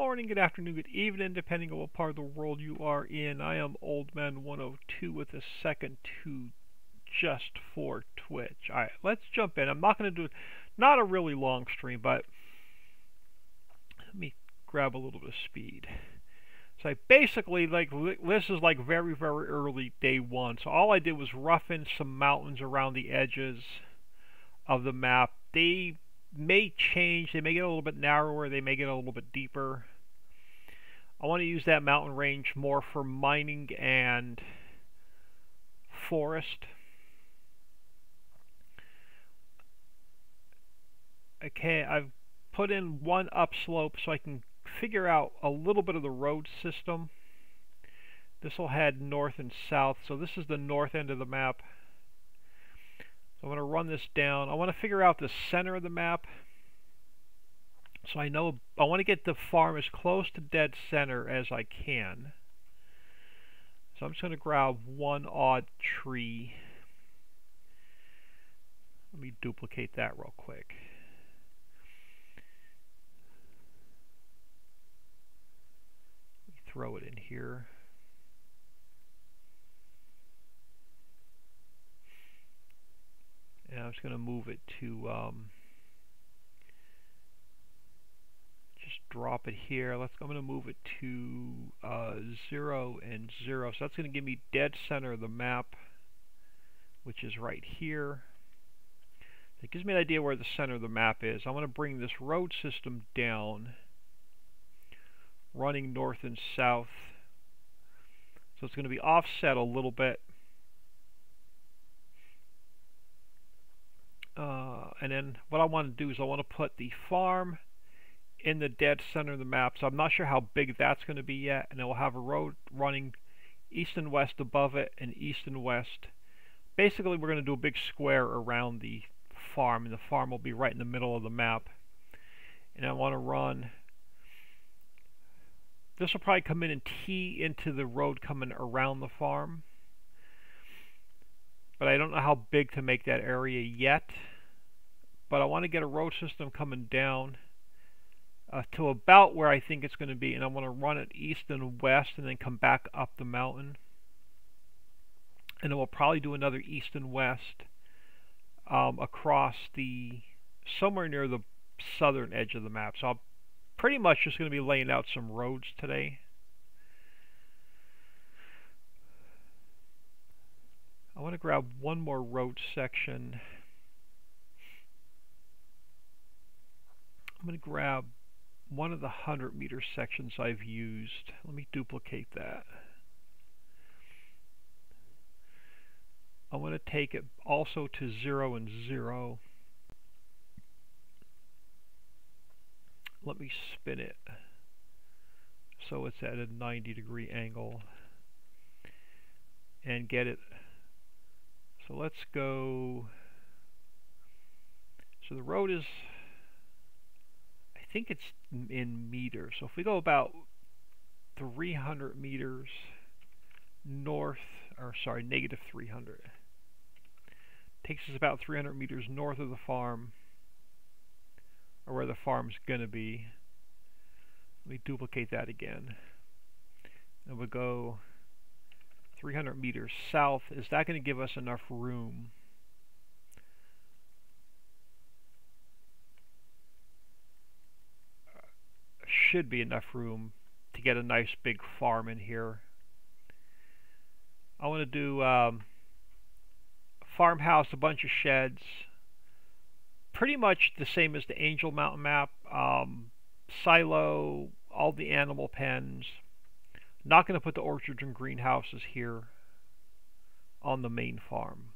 morning, good afternoon, good evening, depending on what part of the world you are in. I am Old Man 102 with a second to just for Twitch. Alright, let's jump in. I'm not going to do not a really long stream, but let me grab a little bit of speed. So I basically, this is like very, very early day one. So all I did was rough in some mountains around the edges of the map. They may change, they may get a little bit narrower, they may get a little bit deeper. I want to use that mountain range more for mining and forest. Okay, I've put in one upslope so I can figure out a little bit of the road system. This will head north and south, so this is the north end of the map. So I'm going to run this down. I want to figure out the center of the map. So I know I want to get the farm as close to dead center as I can. So I'm just going to grab one odd tree. Let me duplicate that real quick. Let me throw it in here. And I'm just going to move it to just drop it here. I'm going to move it to 0 and 0. So that's going to give me dead center of the map, which is right here. It gives me an idea where the center of the map is. I want to bring this road system down, running north and south. So it's going to be offset a little bit. And then what I want to do is I want to put the farm in the dead center of the map. So I'm not sure how big that's going to be yet. And then we'll have a road running east and west above it and east and west. Basically, we're going to do a big square around the farm, and the farm will be right in the middle of the map. And I want to run. This will probably come in and tee into the road coming around the farm. But I don't know how big to make that area yet. But I want to get a road system coming down to about where I think it's going to be, and I want to run it east and west and then come back up the mountain. And then we'll probably do another east and west across somewhere near the southern edge of the map. So I'm pretty much just going to be laying out some roads today. I want to grab one more road section. I'm going to grab one of the 100-meter sections I've used. Let me duplicate that. I want to take it also to 0 and 0. Let me spin it so it's at a 90-degree angle and get it. So let's go. So the road is, I think it's in meters. So if we go about 300 meters north, or sorry, negative 300. Takes us about 300 meters north of the farm, or where the farm's going to be. Let me duplicate that again. And we'll go 300 meters south. Is that going to give us enough room? Should be enough room to get a nice big farm in here. I want to do farmhouse, a bunch of sheds, pretty much the same as the Angel Mountain map. Silo, all the animal pens. Not going to put the orchards and greenhouses here on the main farm.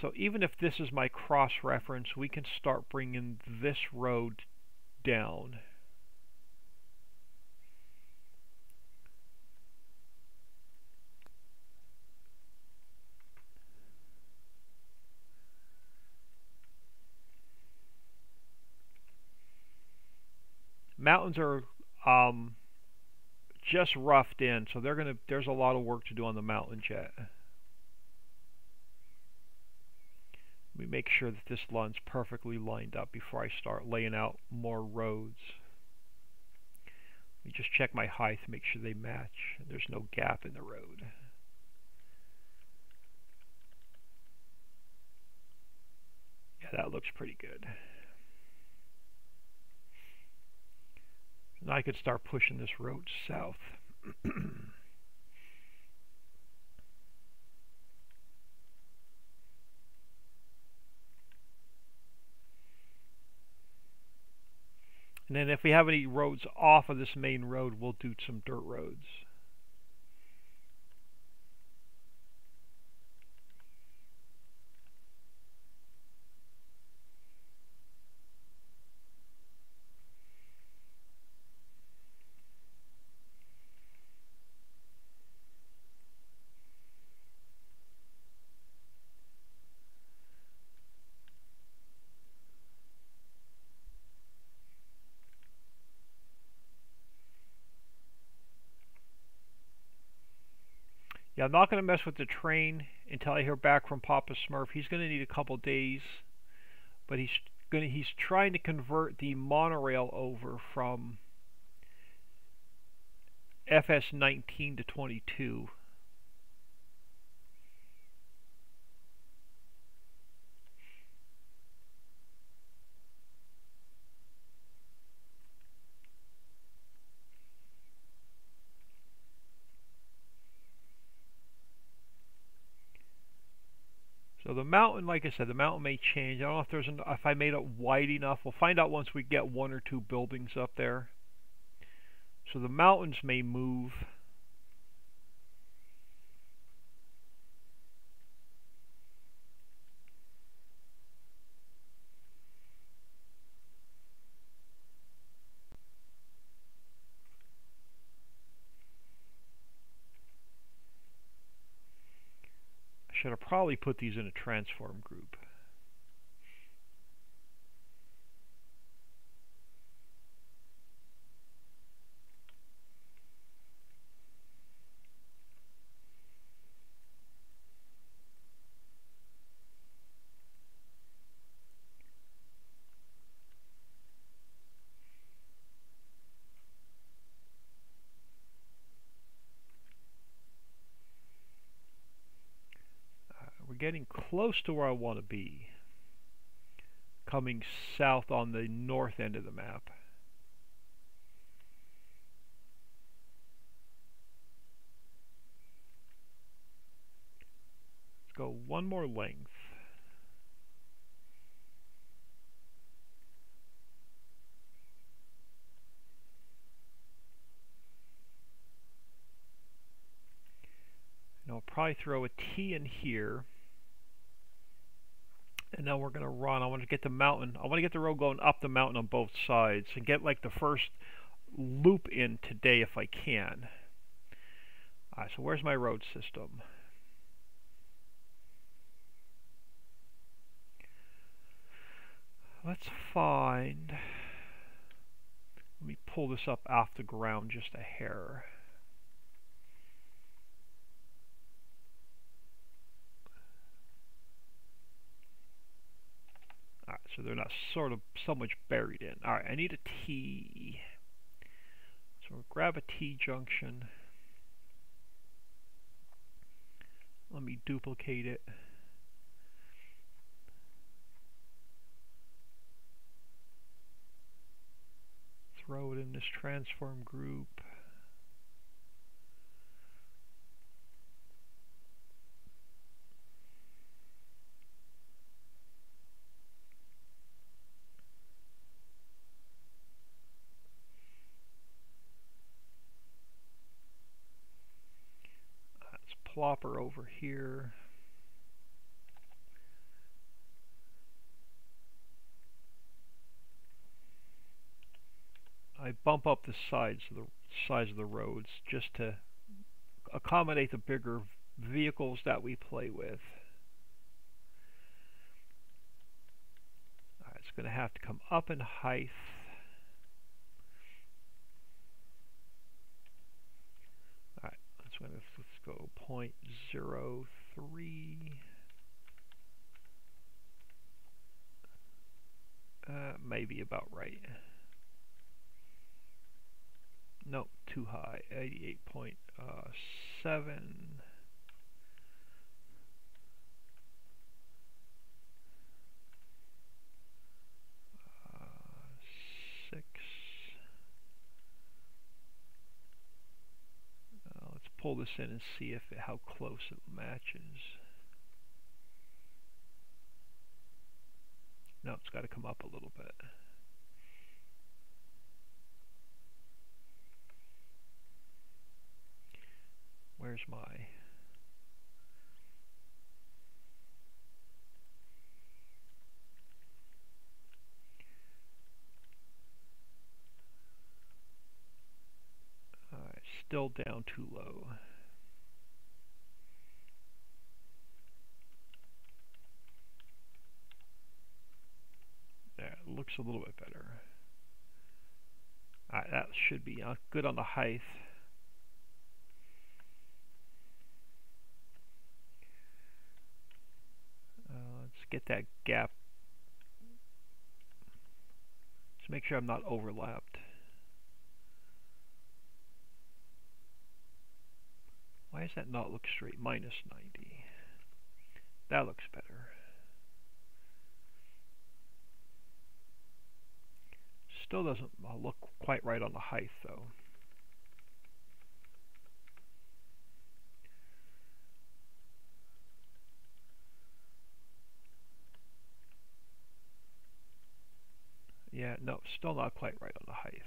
So even if this is my cross reference, we can start bringing this road down. Mountains are just roughed in, so there's a lot of work to do on the mountains yet. Let me make sure that this lawn's perfectly lined up before I start laying out more roads. Let me just check my height to make sure they match. There's no gap in the road. Yeah, that looks pretty good. Now I could start pushing this road south. And then if we have any roads off of this main road, we'll do some dirt roads. Yeah, I'm not going to mess with the train until I hear back from Papa Smurf. He's going to need a couple days, but he's trying to convert the monorail over from FS19 to 22. So the mountain, like I said, the mountain may change. I don't know if if I made it wide enough. We'll find out once we get one or two buildings up there. So the mountains may move. I should have probably put these in a transform group. We're getting close to where I want to be. Coming south on the north end of the map. Let's go one more length. And I'll probably throw a T in here. And now we're going to run. I want to get the mountain. I want to get the road going up the mountain on both sides and get like the first loop in today if I can. Alright, so where's my road system? Let's find... Let me pull this up off the ground just a hair. Alright, so they're not sort of so much buried in. Alright, I need a T. So we'll grab a T junction. Let me duplicate it. Throw it in this transform group. Let's plop her over here. I bump up the sides of the roads just to accommodate the bigger vehicles that we play with. Alright, it's going to have to come up in height. Alright, let's go 0.03. may be about right. Nope, too high. 88.7. 6. Let's pull this in and see how close it matches. No, it's got to come up a little bit. Where's my... Alright, still down too low. There, it looks a little bit better. Alright, that should be good on the height. Let's get that gap. Just make sure I'm not overlapped. Why does that not look straight? Minus 90. That looks better. Still doesn't look quite right on the height though. Yeah, no, still not quite right on the height.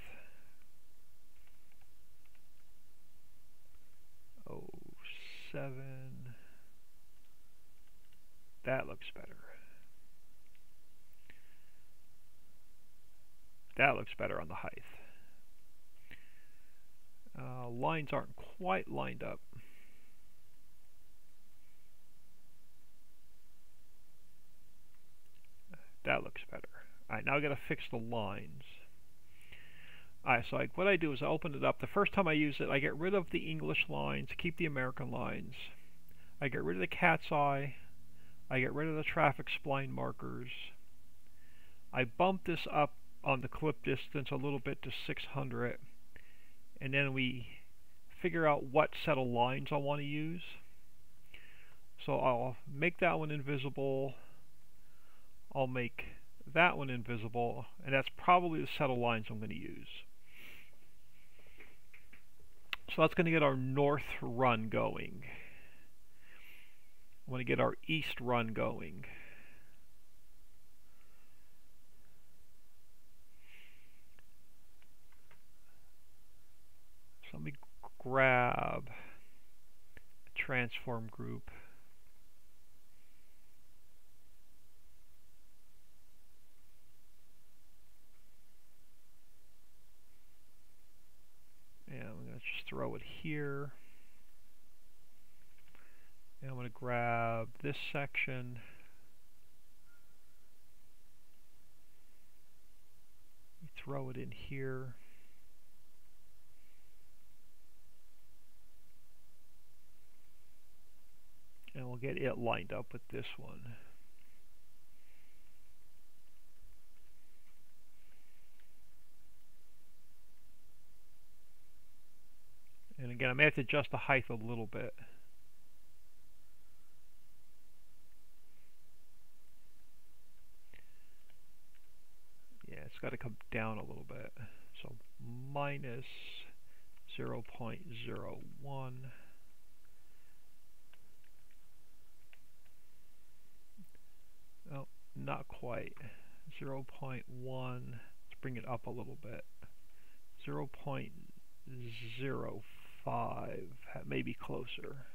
Oh, 7. That looks better. That looks better on the height. Lines aren't quite lined up. That looks better. Alright, now I gotta fix the lines. Alright, so what I do is I open it up. The first time I use it, I get rid of the English lines, keep the American lines. I get rid of the cat's eye. I get rid of the traffic spline markers. I bump this up on the clip distance a little bit to 600. And then we figure out what set of lines I want to use. So I'll make that one invisible. I'll make that one invisible, and that's probably the set of lines I'm going to use. So that's going to get our north run going. I want to get our east run going. So let me grab a transform group. And I'm going to just throw it here. And I'm going to grab this section. Throw it in here. And we'll get it lined up with this one. And again, I may have to adjust the height a little bit. Yeah, it's got to come down a little bit. So minus 0.01. Oh, not quite. 0.1. Let's bring it up a little bit. 0.05. Maybe closer.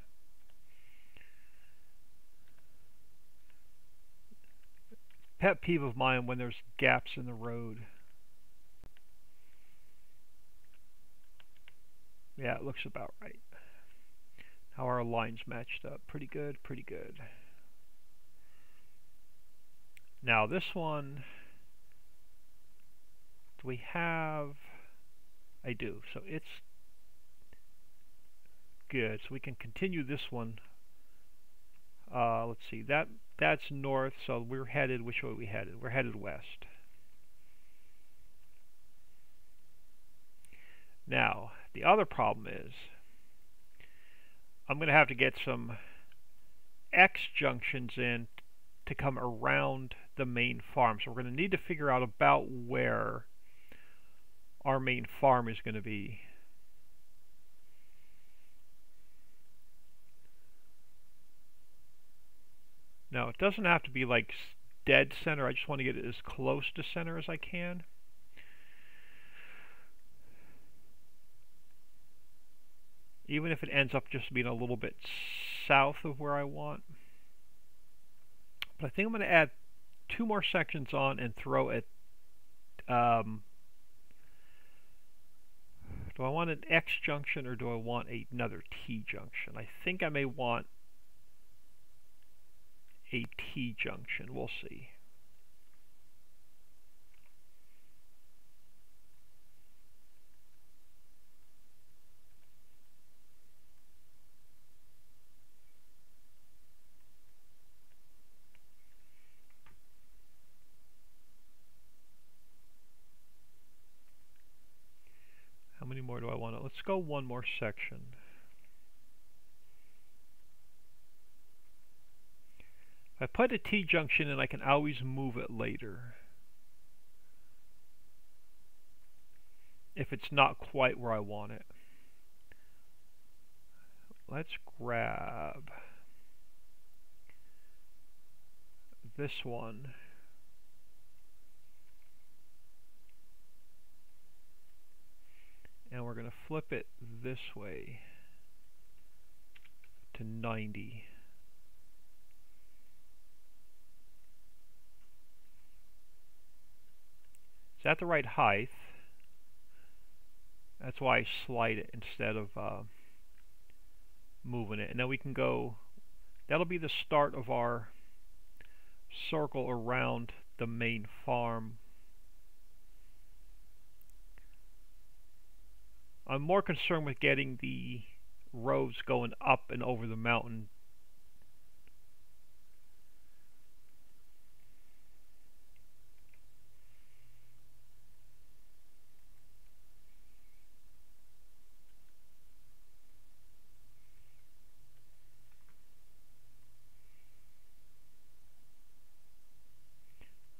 Pet peeve of mine when there's gaps in the road. Yeah, it looks about right. How our lines matched up. Pretty good, pretty good. Now this one, do we have... I do. So it's good. So we can continue this one. Let's see. That's north. So we're headed. Which way are we headed? We're headed west. Now, the other problem is I'm going to have to get some X junctions in to come around the main farm. So we're going to need to figure out about where our main farm is going to be. Now, it doesn't have to be like dead center. I just want to get it as close to center as I can. Even if it ends up just being a little bit south of where I want. But I think I'm going to add 2 more sections on and throw it. Do I want an X junction or do I want another T junction? I think I may want a T junction. We'll see. How many more do I want? Let's go 1 more section. If I put a T junction in, I can always move it later. If it's not quite where I want it. Let's grab this one. And we're going to flip it this way to 90. Is that the right height? That's why I slide it instead of moving it. And then we can go, that'll be the start of our circle around the main farm. I'm more concerned with getting the roads going up and over the mountain.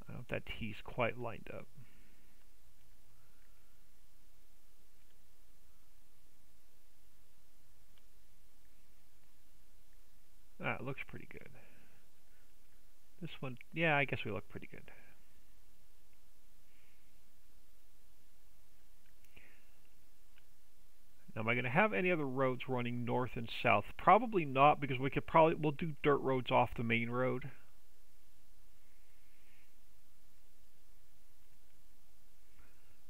I don't know if that T's quite lined up. It looks pretty good. This one, yeah, I guess we look pretty good. Now, am I going to have any other roads running north and south? Probably not, because we'll do dirt roads off the main road.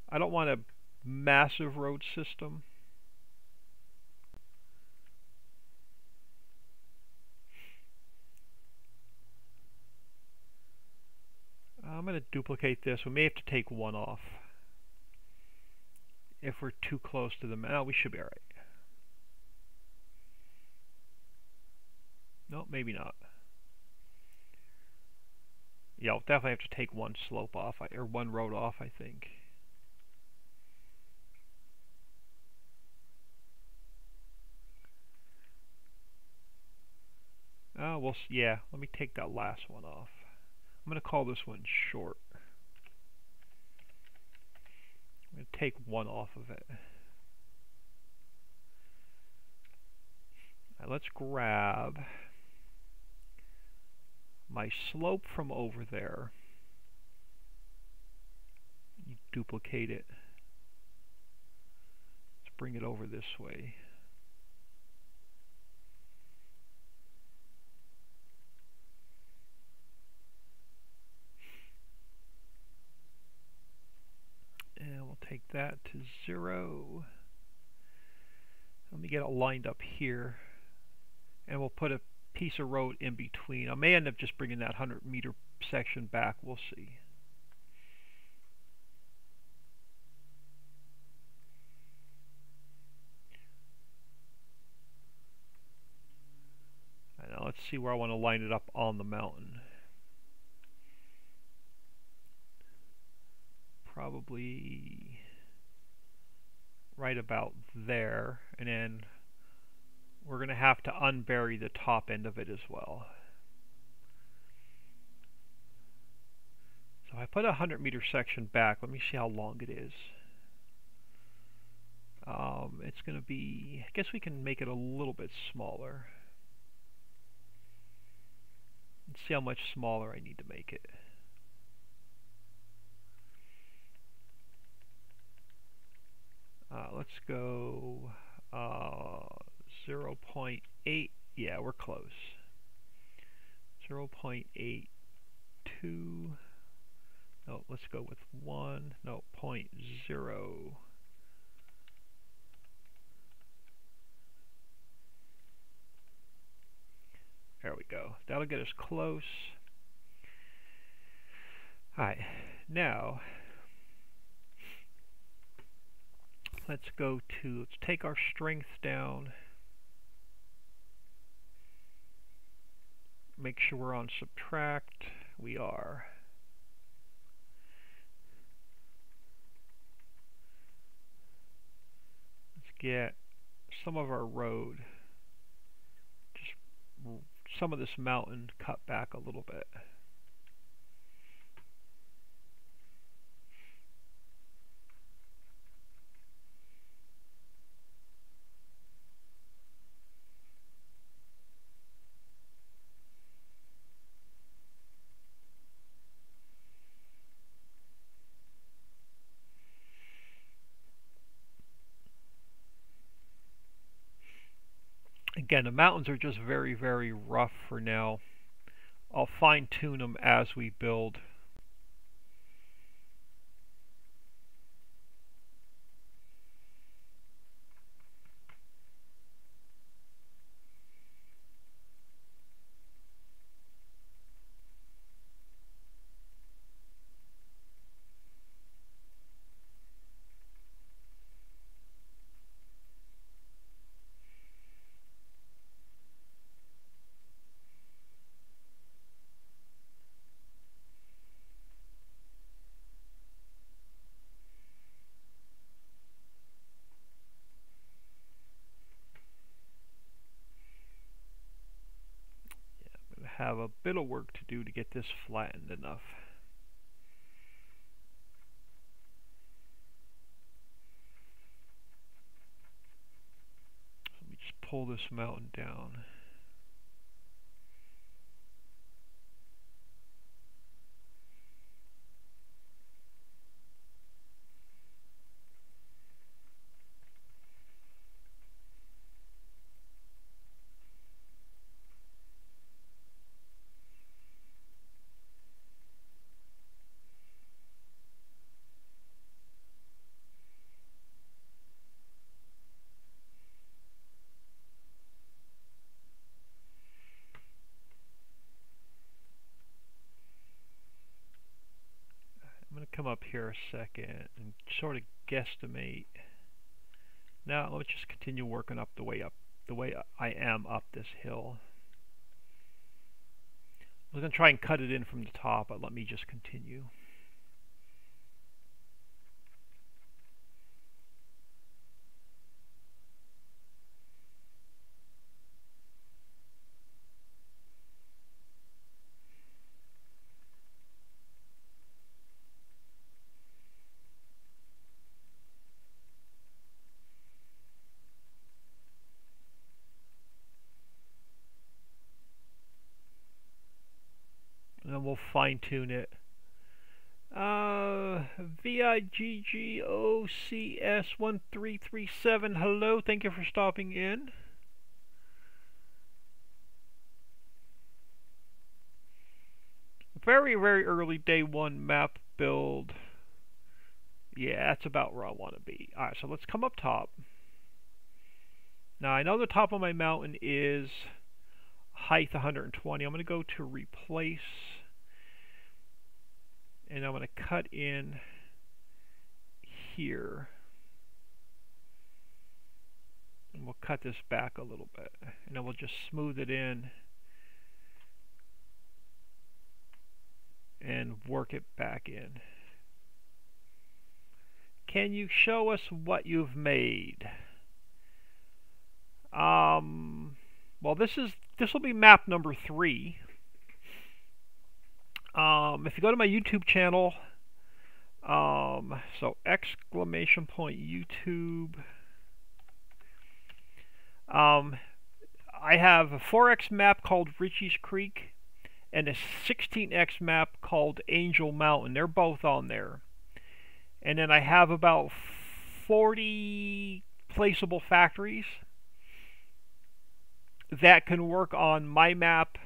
I don't want a massive road system. I'm going to duplicate this. We may have to take one off if we're too close to them. Oh, we should be alright. No, maybe not. Yeah, I'll definitely have to take one slope off, or one road off, I think. Oh, well, yeah, let me take that last one off. I'm going to call this one short. I'm going to take one off of it. Now let's grab my slope from over there. You duplicate it. Let's bring it over this way. And we'll take that to 0. Let me get it lined up here. And we'll put a piece of road in between. I may end up just bringing that 100-meter section back. We'll see. And now let's see where I want to line it up on the mountain. Probably right about there, and then we're going to have to unbury the top end of it as well. So if I put a 100-meter section back, let me see how long it is. It's going to be, I guess we can make it a little bit smaller. Let's see how much smaller I need to make it. Let's go 0.8. Yeah, we're close. 0.82. No, let's go with 1. No, 0.0. There we go. That'll get us close. Alright, now let's take our strength down. Make sure we're on subtract. We are. Let's get some of our road, just some of this mountain cut back a little bit. Again, the mountains are just very, very rough for now. I'll fine-tune them as we build. Have a bit of work to do to get this flattened enough. Let me just pull this mountain down. I'm going to come up here a second and sort of guesstimate. Now let's just continue working up the way I am up this hill. I was going to try and cut it in from the top, but let me just continue. And then we'll fine tune it. VIGGOCS1337, hello, thank you for stopping in. Very, very early day 1 map build. Yeah, that's about where I want to be. Alright, so let's come up top. Now I know the top of my mountain is height 120. I'm going to go to replace, and I'm going to cut in here, and we'll cut this back a little bit, and then we'll just smooth it in and work it back in. can you show us what you've made? Well, this will be map number 3. If you go to my YouTube channel, so !YouTube. I have a 4x map called Richie's Creek and a 16x map called Angel Mountain. They're both on there. And then I have about 40 placeable factories that can work on my map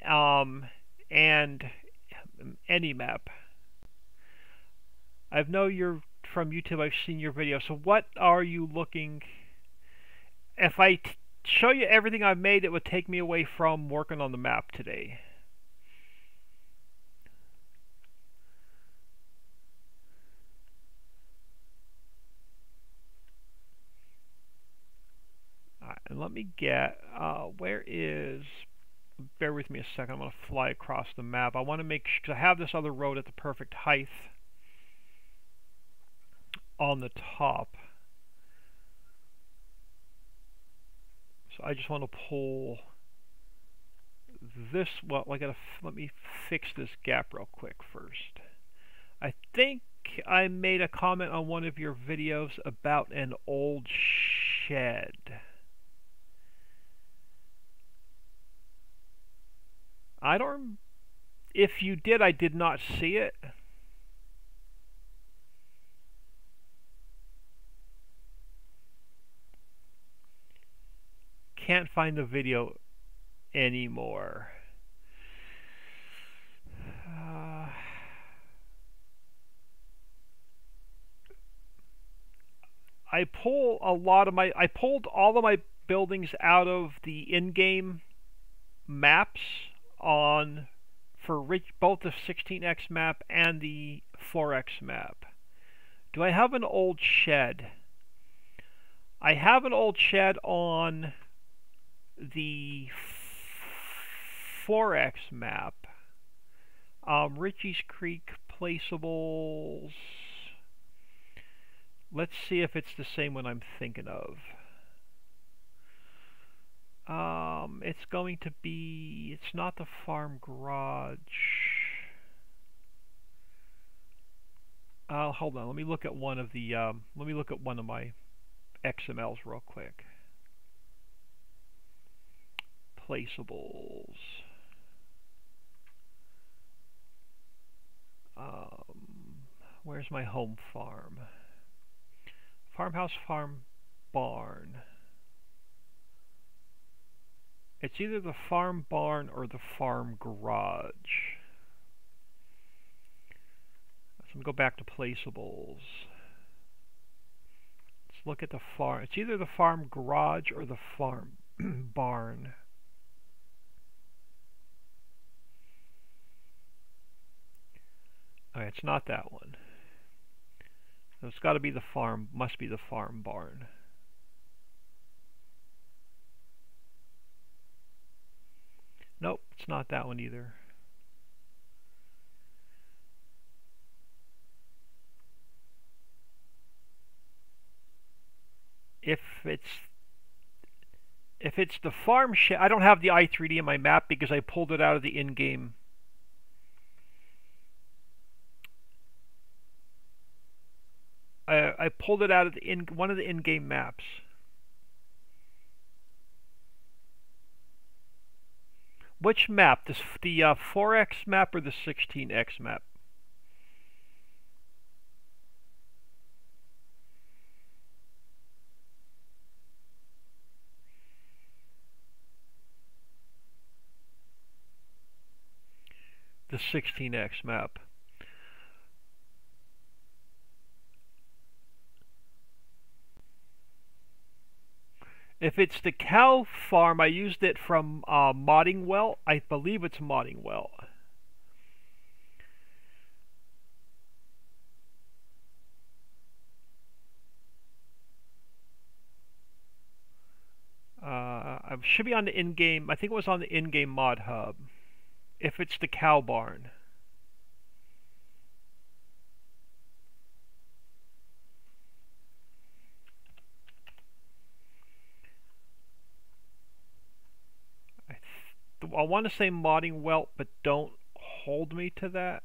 and any map. I know you're from YouTube. I've seen your video. So what are you looking? If I show you everything I've made, it would take me away from working on the map today. Alright, and let me get, where is, bear with me a second, I'm going to fly across the map. I want to make sure, because I have this other road at the perfect height on the top. So I just want to pull this, well, let me fix this gap real quick first. I think I made a comment on one of your videos about an old shed. I don't, if you did, I did not see it. Can't find the video anymore. I pulled all of my buildings out of the in-game maps for both the 16x map and the 4x map. Do I have an old shed? I have an old shed on the 4x map. Richie's Creek placeables. Let's see if it's the same one I'm thinking of. It's going to be, it's not the farm garage. Hold on, let me look at one of my XMLs real quick. Placeables. Where's my home farm? Farmhouse, farm, barn. It's either the farm barn or the farm garage. So I'm going to go back to placeables. Let's look at the farm. It's either the farm garage or the farm barn. Okay, it's not that one. So it's got to be the farm, must be the farm barn. Nope, it's not that one either. If it's the farm shed, I don't have the i3D in my map because I pulled it out of the in-game. I pulled it out of one of the in-game maps. Which map? The 4x map or the 16x map? The 16x map. If it's the cow farm, I used it from Modding Well. I believe it's Modding Well. I should be on the in-game. I think it was on the in-game mod hub. If it's the cow barn. I want to say modding welt, but don't hold me to that.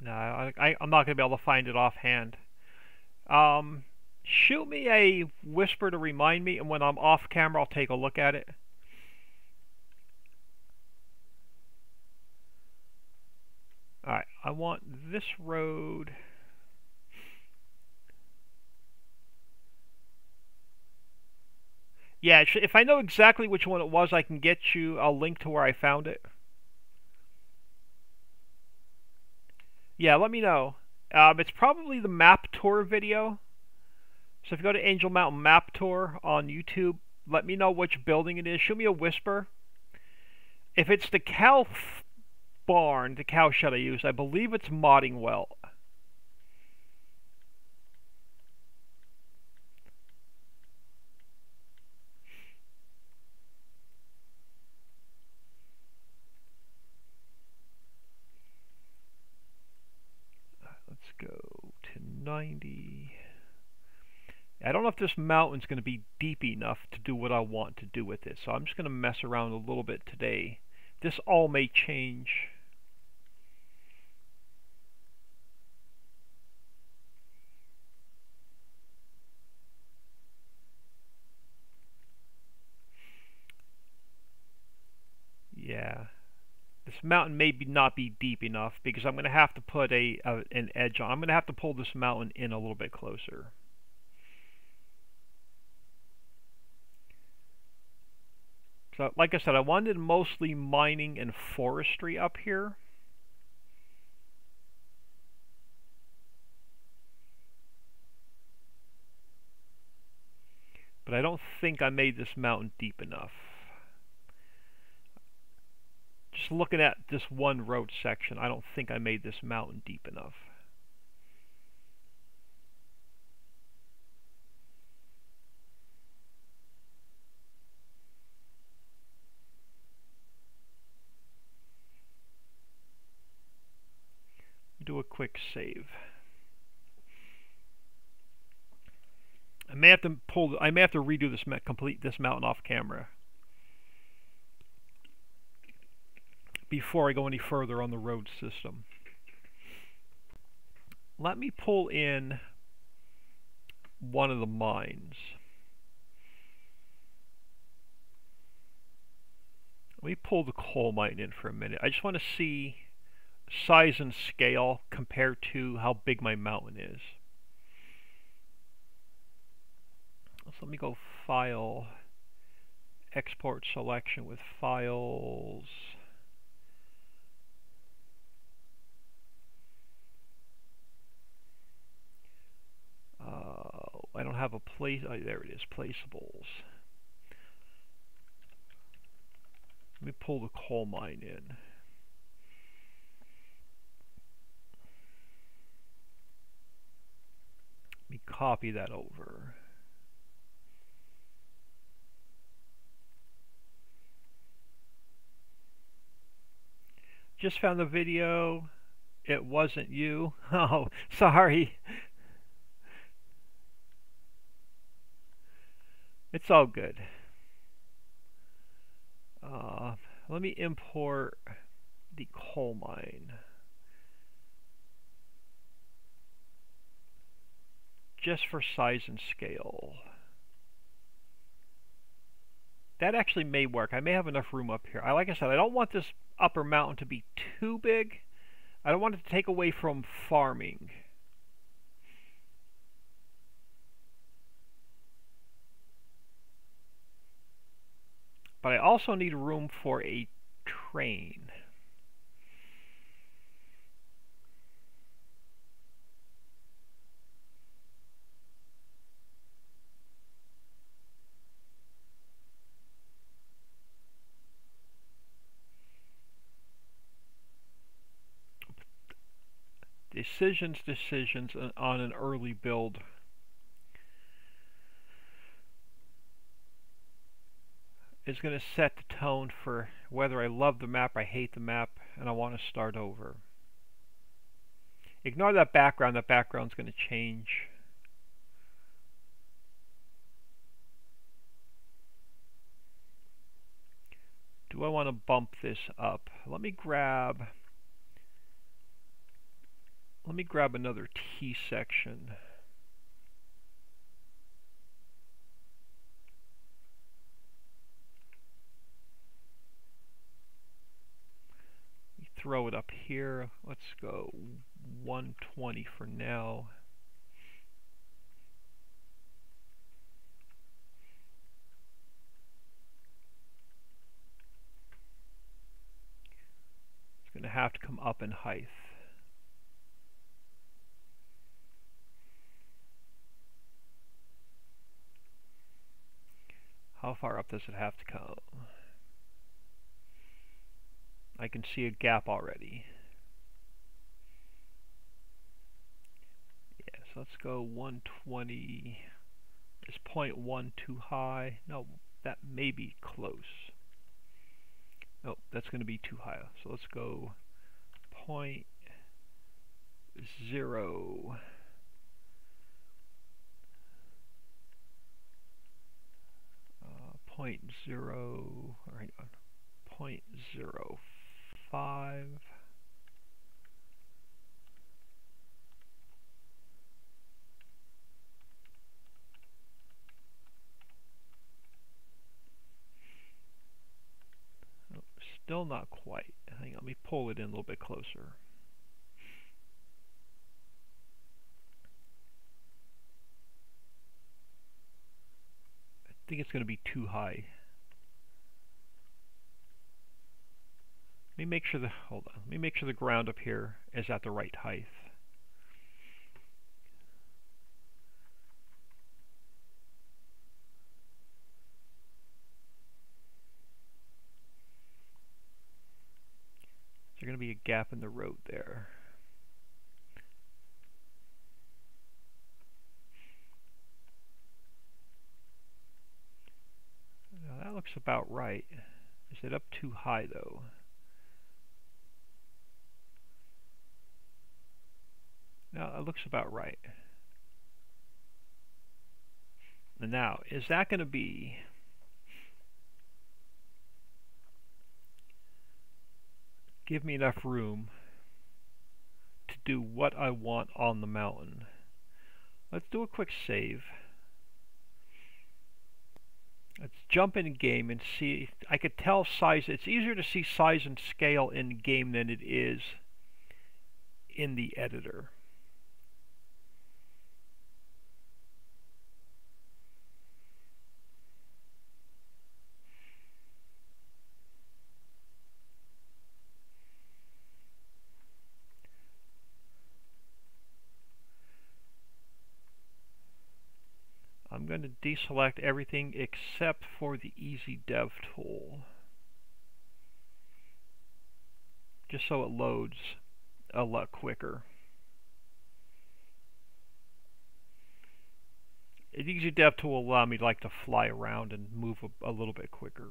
No, I'm not going to be able to find it offhand. Shoot me a whisper to remind me, and when I'm off camera, I'll take a look at it. Alright, I want this road. Yeah, if I know exactly which one it was, I can get you a link to where I found it. Yeah, let me know. It's probably the map tour video. So if you go to Angel Mountain Map Tour on YouTube, let me know which building it is. Shoot me a whisper. If it's the cow barn, the cow shed I used, I believe it's modding welt. Let's go to 90. I don't know if this mountain's going to be deep enough to do what I want to do with it, so I'm just going to mess around a little bit today. This all may change. Yeah. This mountain may not be deep enough because I'm going to have to put an edge on. I'm going to have to pull this mountain in a little bit closer. So, like I said, I wanted mostly mining and forestry up here. But I don't think I made this mountain deep enough. Just looking at this one road section, I don't think I made this mountain deep enough. Do a quick save. I may have to redo this, complete this mountain off camera before I go any further on the road system. Let me pull in one of the mines. Let me pull the coal mine in for a minute. I just want to see size and scale compared to how big my mountain is. So let me go File, Export Selection with Files. I don't have a place. Oh, there it is, Placeables. Let me pull the coal mine in. Let me copy that over. Just found the video. It wasn't you. Oh, sorry. It's all good. Let me import the coal mine. Just for size and scale. That actually may work. I may have enough room up here. Like I said, I don't want this upper mountain to be too big. I don't want it to take away from farming. But I also need room for a train. decisions on an early build. Is going to set the tone for whether I love the map, I hate the map, and I want to start over. Ignore that background. That background's going to change. Do I want to bump this up? Let me grab another T section. Throw it up here. Let's go 120 for now. It's going to have to come up in height. How far up does it have to come? I can see a gap already. Yeah, so let's go 120. Is 0.1 too high? No, that may be close. Nope, that's going to be too high. So let's go 0.0. 0.0, hang on, 0.05. Oh, still not quite. Hang on, let me pull it in a little bit closer. I think it's going to be too high. Let me make sure hold on. Let me make sure the ground up here is at the right height. There's going to be a gap in the road there. Now that looks about right. Is it up too high though? No, it looks about right. And now, is that going to be give me enough room to do what I want on the mountain? Let's do a quick save. Let's jump in game and see. I could tell size. It's easier to see size and scale in game than it is in the editor. I'm going to deselect everything except for the Easy Dev tool, just so it loads a lot quicker. The Easy Dev tool will allow me to fly around and move a little bit quicker.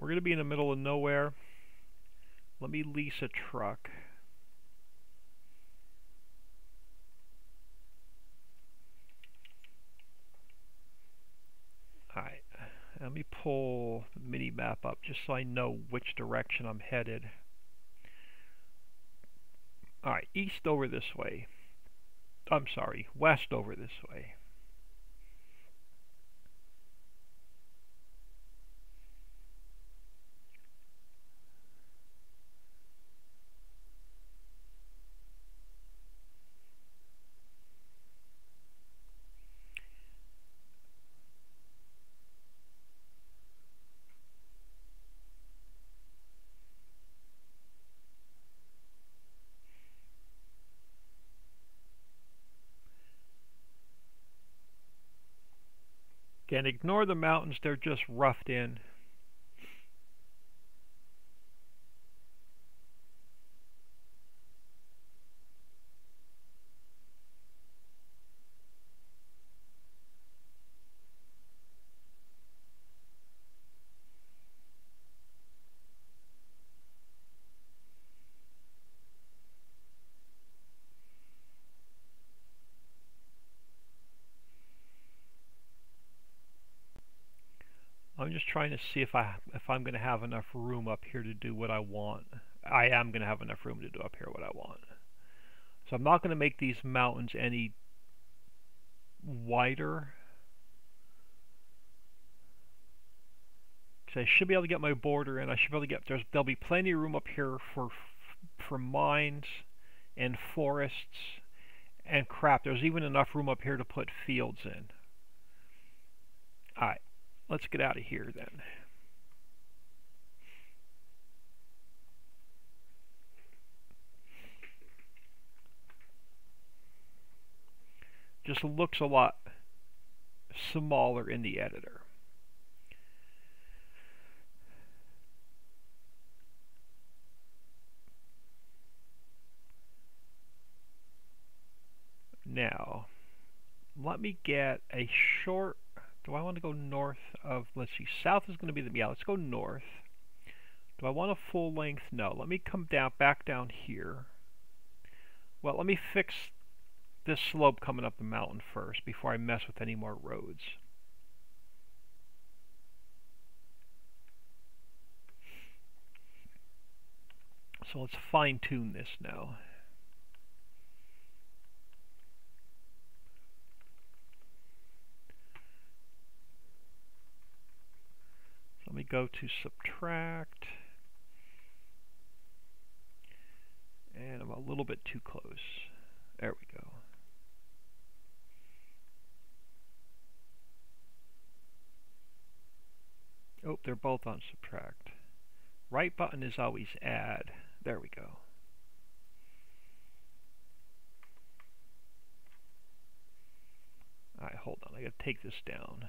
We're going to be in the middle of nowhere. Let me lease a truck. Alright, let me pull the mini map up just so I know which direction I'm headed. Alright, east over this way. I'm sorry, west over this way. Again, ignore the mountains, they're just roughed in. I'm just trying to see if I'm going to have enough room up here to do what I want. I am going to have enough room to do up here what I want. So I'm not going to make these mountains any wider. Because I should be able to get my border in. I should be able to get there'll be plenty of room up here for mines and forests and crap. There's even enough room up here to put fields in. Alright, let's get out of here then. Just looks a lot smaller in the editor. Now, let me get a short. Do I want to go north of, let's see, south is going to be the, yeah, let's go north. Do I want a full length? No. Let me come down, back down here. Well, let me fix this slope coming up the mountain first before I mess with any more roads. So let's fine tune this now. Let me go to subtract, and I'm a little bit too close. There we go. Oh, they're both on subtract. Right button is always add. There we go. Alright, hold on. I gotta take this down.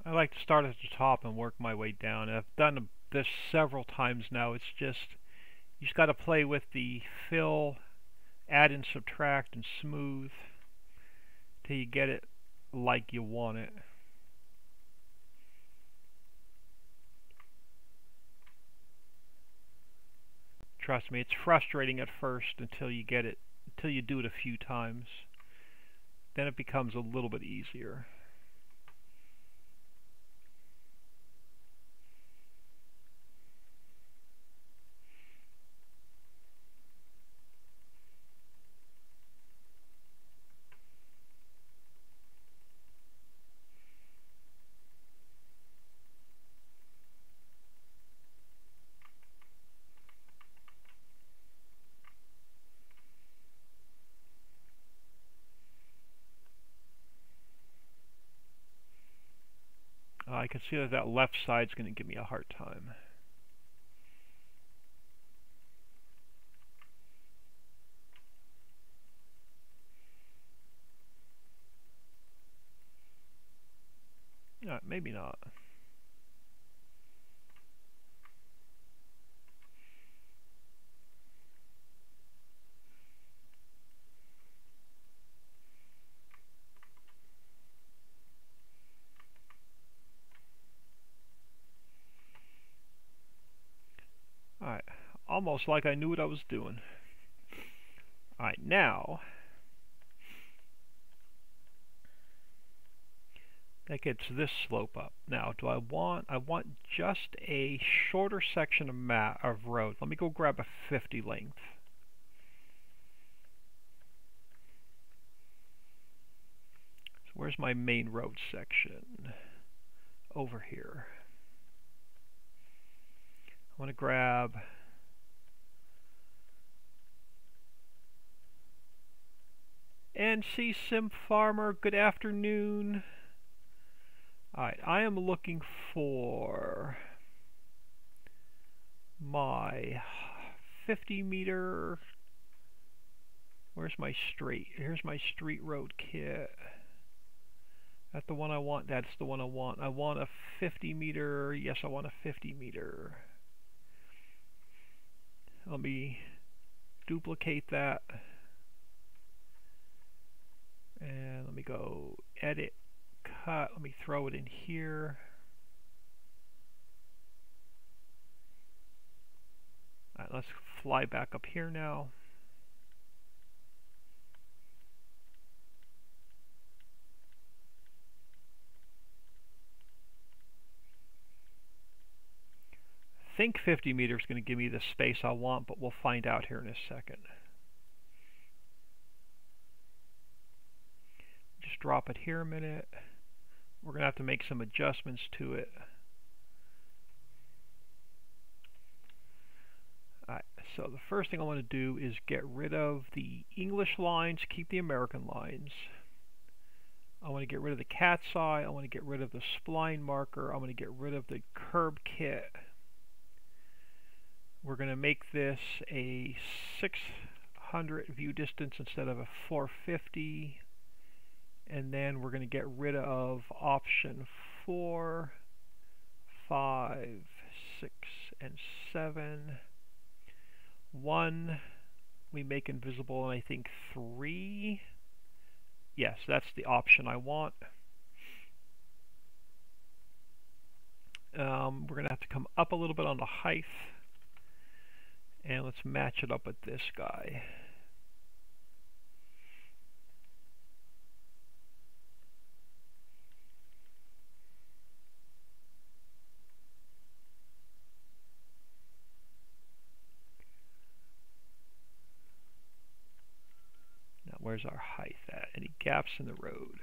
I like to start at the top and work my way down. I've done this several times now. It's just, you just got to play with the fill, add and subtract, and smooth till you get it like you want it. Trust me, it's frustrating at first until you get it, until you do it a few times. Then it becomes a little bit easier. I can see that that left side's going to give me a hard time. Maybe not. Alright, almost like I knew what I was doing. Alright, now that gets this slope up. Now, I want just a shorter section of road. Let me go grab a 50 length. So where's my main road section? Over here. I want to grab NC Sim Farmer, good afternoon. Alright, I am looking for my 50 meter. Where's my street? Here's my street road kit. That's the one I want. That's the one I want. I want a 50 meter. Yes, I want a 50 meter. Let me duplicate that. And let me go edit, cut. Let me throw it in here. Alright, let's fly back up here now. I think 50 meters is going to give me the space I want, but we'll find out here in a second. Just drop it here a minute. We're going to have to make some adjustments to it. Alright, so the first thing I want to do is get rid of the English lines, keep the American lines. I want to get rid of the cat's eye. I want to get rid of the spline marker. I want to get rid of the curb kit. We're going to make this a 600 view distance instead of a 450. And then we're going to get rid of option 4, 5, 6, and 7. 1 we make invisible, and I think 3. Yes, that's the option I want. We're going to have to come up a little bit on the height. And let's match it up with this guy. Now, where's our height at? Any gaps in the road?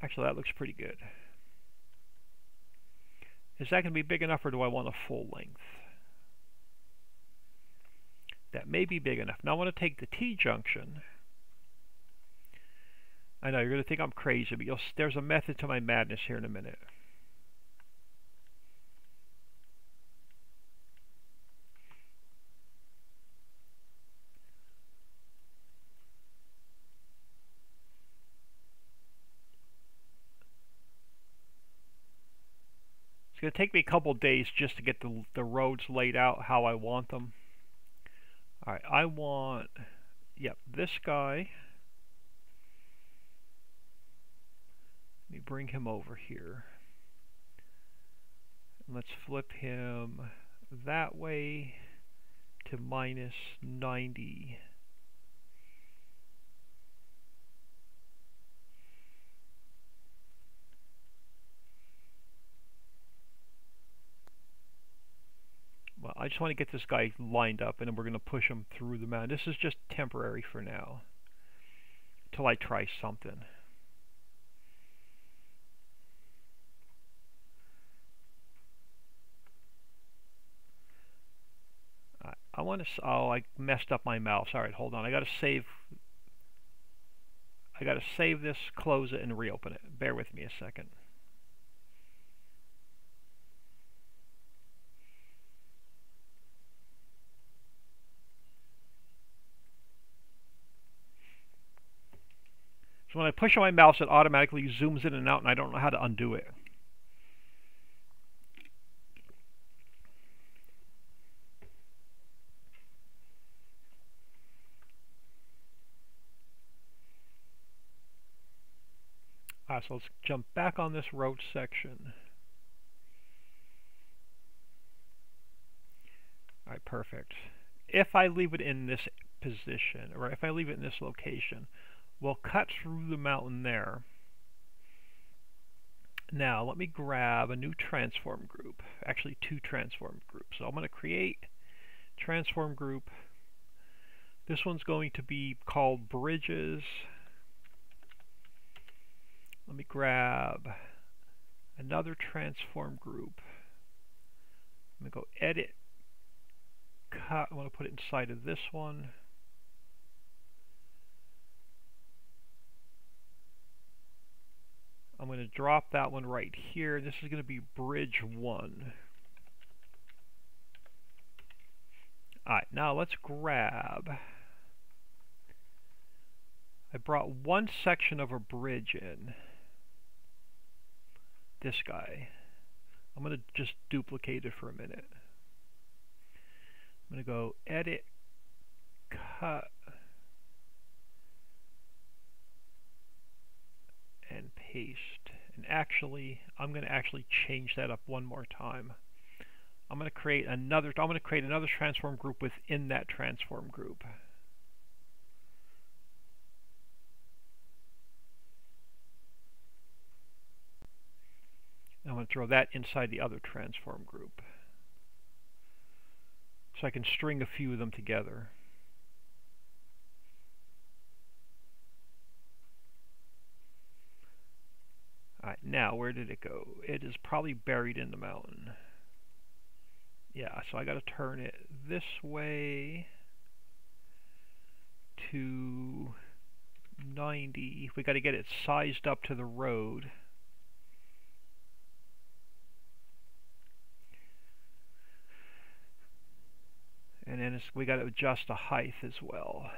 Actually, that looks pretty good. Is that going to be big enough, or do I want a full length? That may be big enough. Now I want to take the T-junction. I know, you're going to think I'm crazy, but there's a method to my madness here in a minute. It's going to take me a couple days just to get the roads laid out how I want them. Alright, I want, yep, this guy. Let me bring him over here. And let's flip him that way to minus 90. Well, I just want to get this guy lined up, and then we're going to push him through the mountain. This is just temporary for now, till I try something. I want to. Oh, I messed up my mouse. All right, hold on. I got to save. I got to save this, close it, and reopen it. Bear with me a second. It's So when I push on my mouse, it automatically zooms in and out, and I don't know how to undo it. Alright, so let's jump back on this road section. Alright, perfect. If I leave it in this position, or if I leave it in this location, we'll cut through the mountain there. Now, let me grab a new transform group. Actually, two transform groups. So I'm going to create transform group. This one's going to be called bridges. Let me grab another transform group. I'm going to go edit, cut. I want to put it inside of this one. I'm going to drop that one right here. This is going to be bridge 1. Alright, now let's grab. I brought one section of a bridge in. This guy. I'm going to just duplicate it for a minute. I'm going to go edit, cut, and paste. And actually, I'm going to actually change that up one more time. I'm going to create another transform group within that transform group. I'm going to throw that inside the other transform group, so I can string a few of them together. Alright, now where did it go? It is probably buried in the mountain. Yeah, so I got to turn it this way to 90. We got to get it sized up to the road. And then we got to adjust the height as well.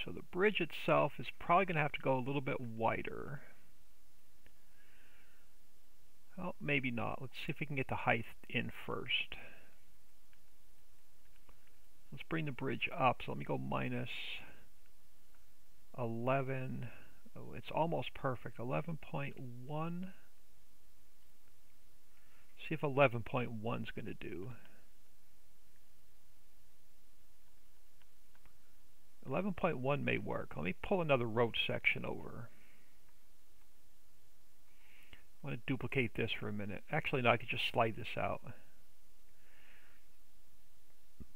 So the bridge itself is probably going to have to go a little bit wider. Well, maybe not. Let's see if we can get the height in first. Let's bring the bridge up. So let me go minus 11. Oh, it's almost perfect. 11.1. See if 11.1 is going to do. 11.1 may work. Let me pull another road section over. I want to duplicate this for a minute. Actually, no, I could just slide this out.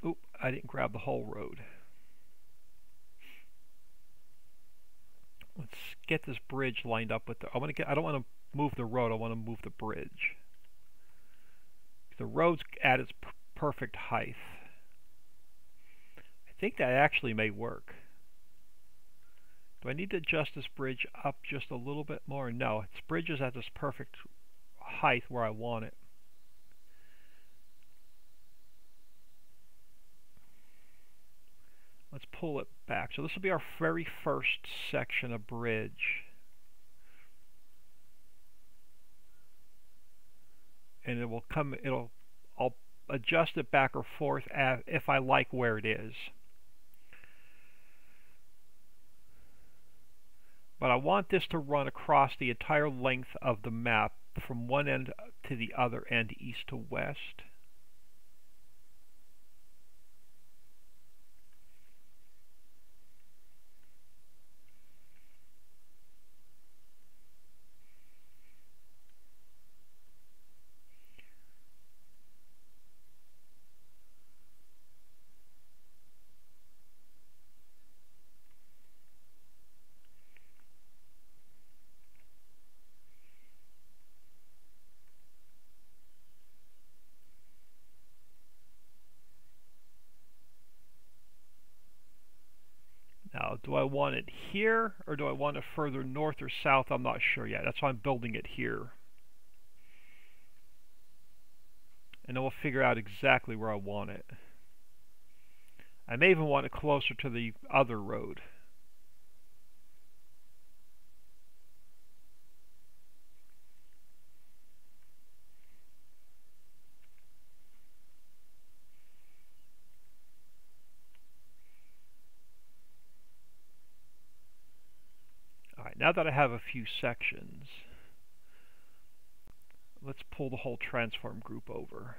Oop, I didn't grab the whole road. Let's get this bridge lined up with the... I don't want to move the road, I want to move the bridge. The road's at its perfect height. I think that actually may work. Do I need to adjust this bridge up just a little bit more? No, this bridge is at this perfect height where I want it. Let's pull it back. So this will be our very first section of bridge. And I'll adjust it back or forth if I like where it is. But I want this to run across the entire length of the map from one end to the other end, east to west. Now, do I want it here, or do I want it further north or south? I'm not sure yet. That's why I'm building it here. and then we'll figure out exactly where I want it. I may even want it closer to the other road. Alright, now that I have a few sections, let's pull the whole transform group over.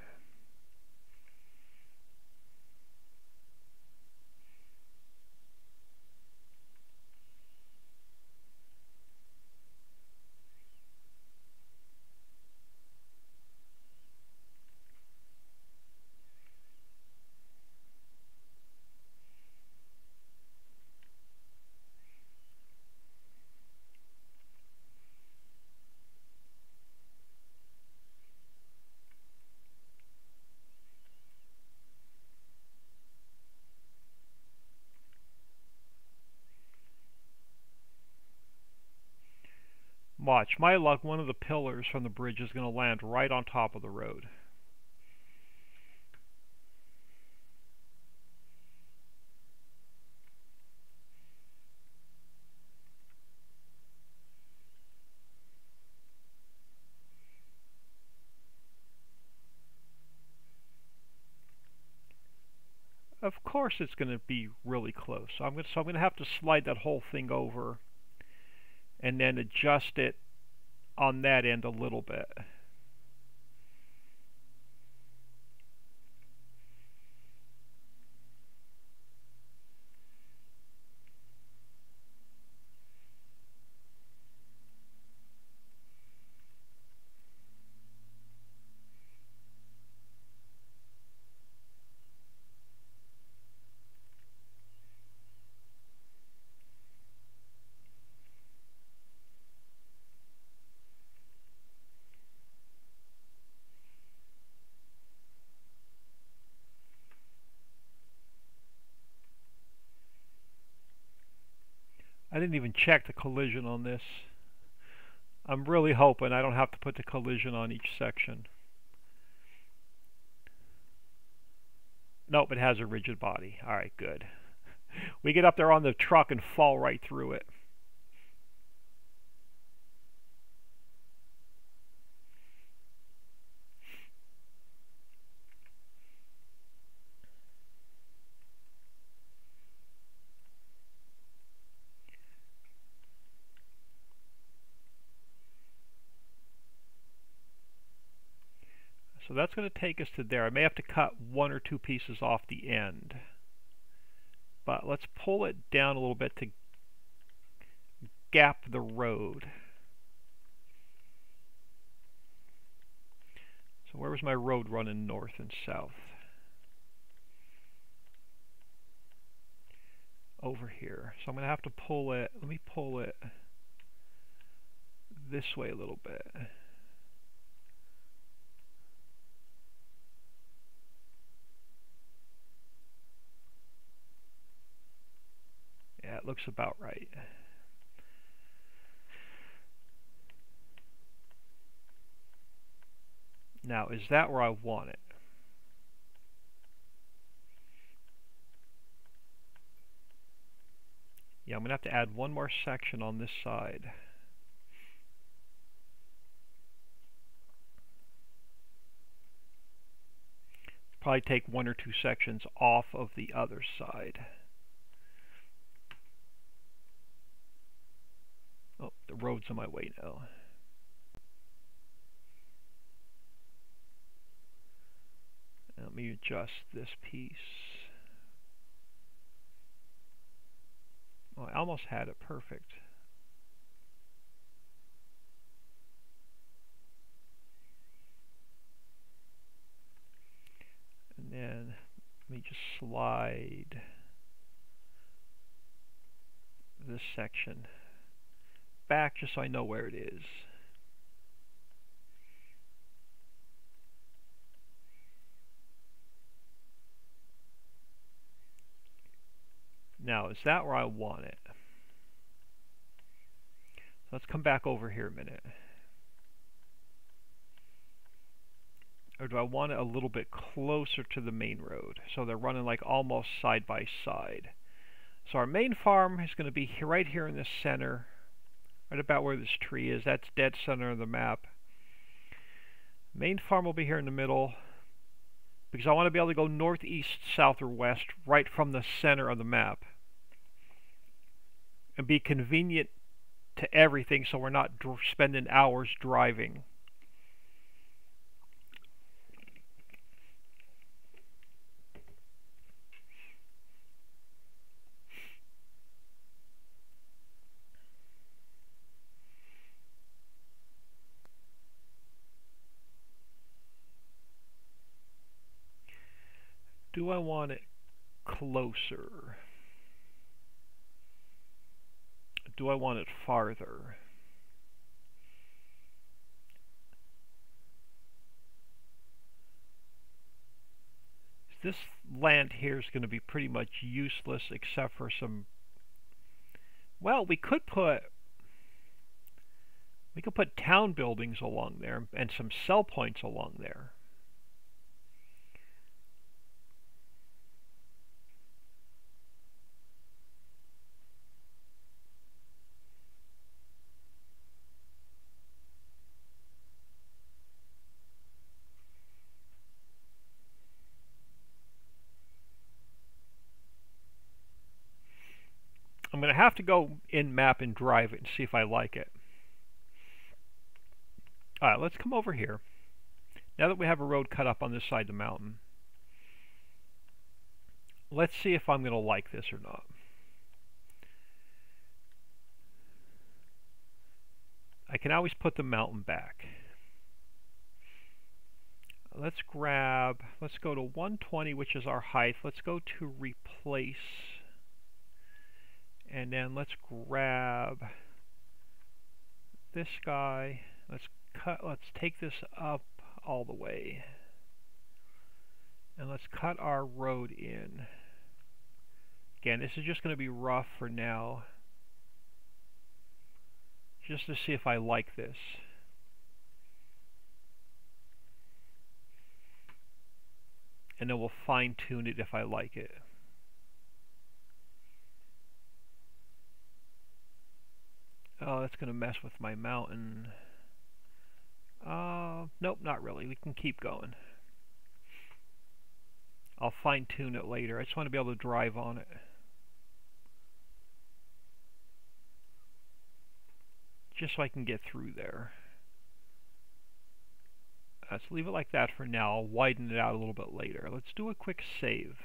Watch, my luck, one of the pillars from the bridge is going to land right on top of the road. Of course it's going to be really close. So I'm going to have to slide that whole thing over and then adjust it on that end a little bit. I didn't even check the collision on this. I'm really hoping I don't have to put the collision on each section. Nope, it has a rigid body. Alright, good. We get up there on the truck and fall right through it. So that's going to take us to there. I may have to cut one or two pieces off the end. But let's pull it down a little bit to gap the road. So where was my road running north and south? Over here. So I'm going to have to pull it, let me pull it this way a little bit. Yeah, it looks about right. Now, is that where I want it? Yeah, I'm going to have to add one more section on this side. Probably take one or two sections off of the other side. Oh, the road's on my way now. Let me adjust this piece. Oh, I almost had it perfect. And then let me just slide this section back just so I know where it is. Now, is that where I want it? Let's come back over here a minute. or do I want it a little bit closer to the main road? So they're running like almost side by side. So our main farm is going to be right here in the center, right about where this tree is. That's dead center of the map. Main farm will be here in the middle, because I want to be able to go north, east, south, or west right from the center of the map and be convenient to everything, so we're not spending hours driving. Do I want it closer? Do I want it farther? This land here is going to be pretty much useless except for some... Well, we could put town buildings along there and some sell points along there. I'm going to have to go in map and drive it and see if I like it. Alright, let's come over here. Now that we have a road cut up on this side of the mountain, let's see if I'm going to like this or not. I can always put the mountain back. Let's go to 120, which is our height. Let's go to replace. And then let's grab this guy. Let's take this up all the way. And let's cut our road in. Again, this is just going to be rough for now, just to see if I like this. And then we'll fine-tune it if I like it. Oh, that's going to mess with my mountain. Nope, not really. We can keep going. I'll fine-tune it later. I just want to be able to drive on it. Just so I can get through there. Let's leave it like that for now. I'll widen it out a little bit later. Let's do a quick save.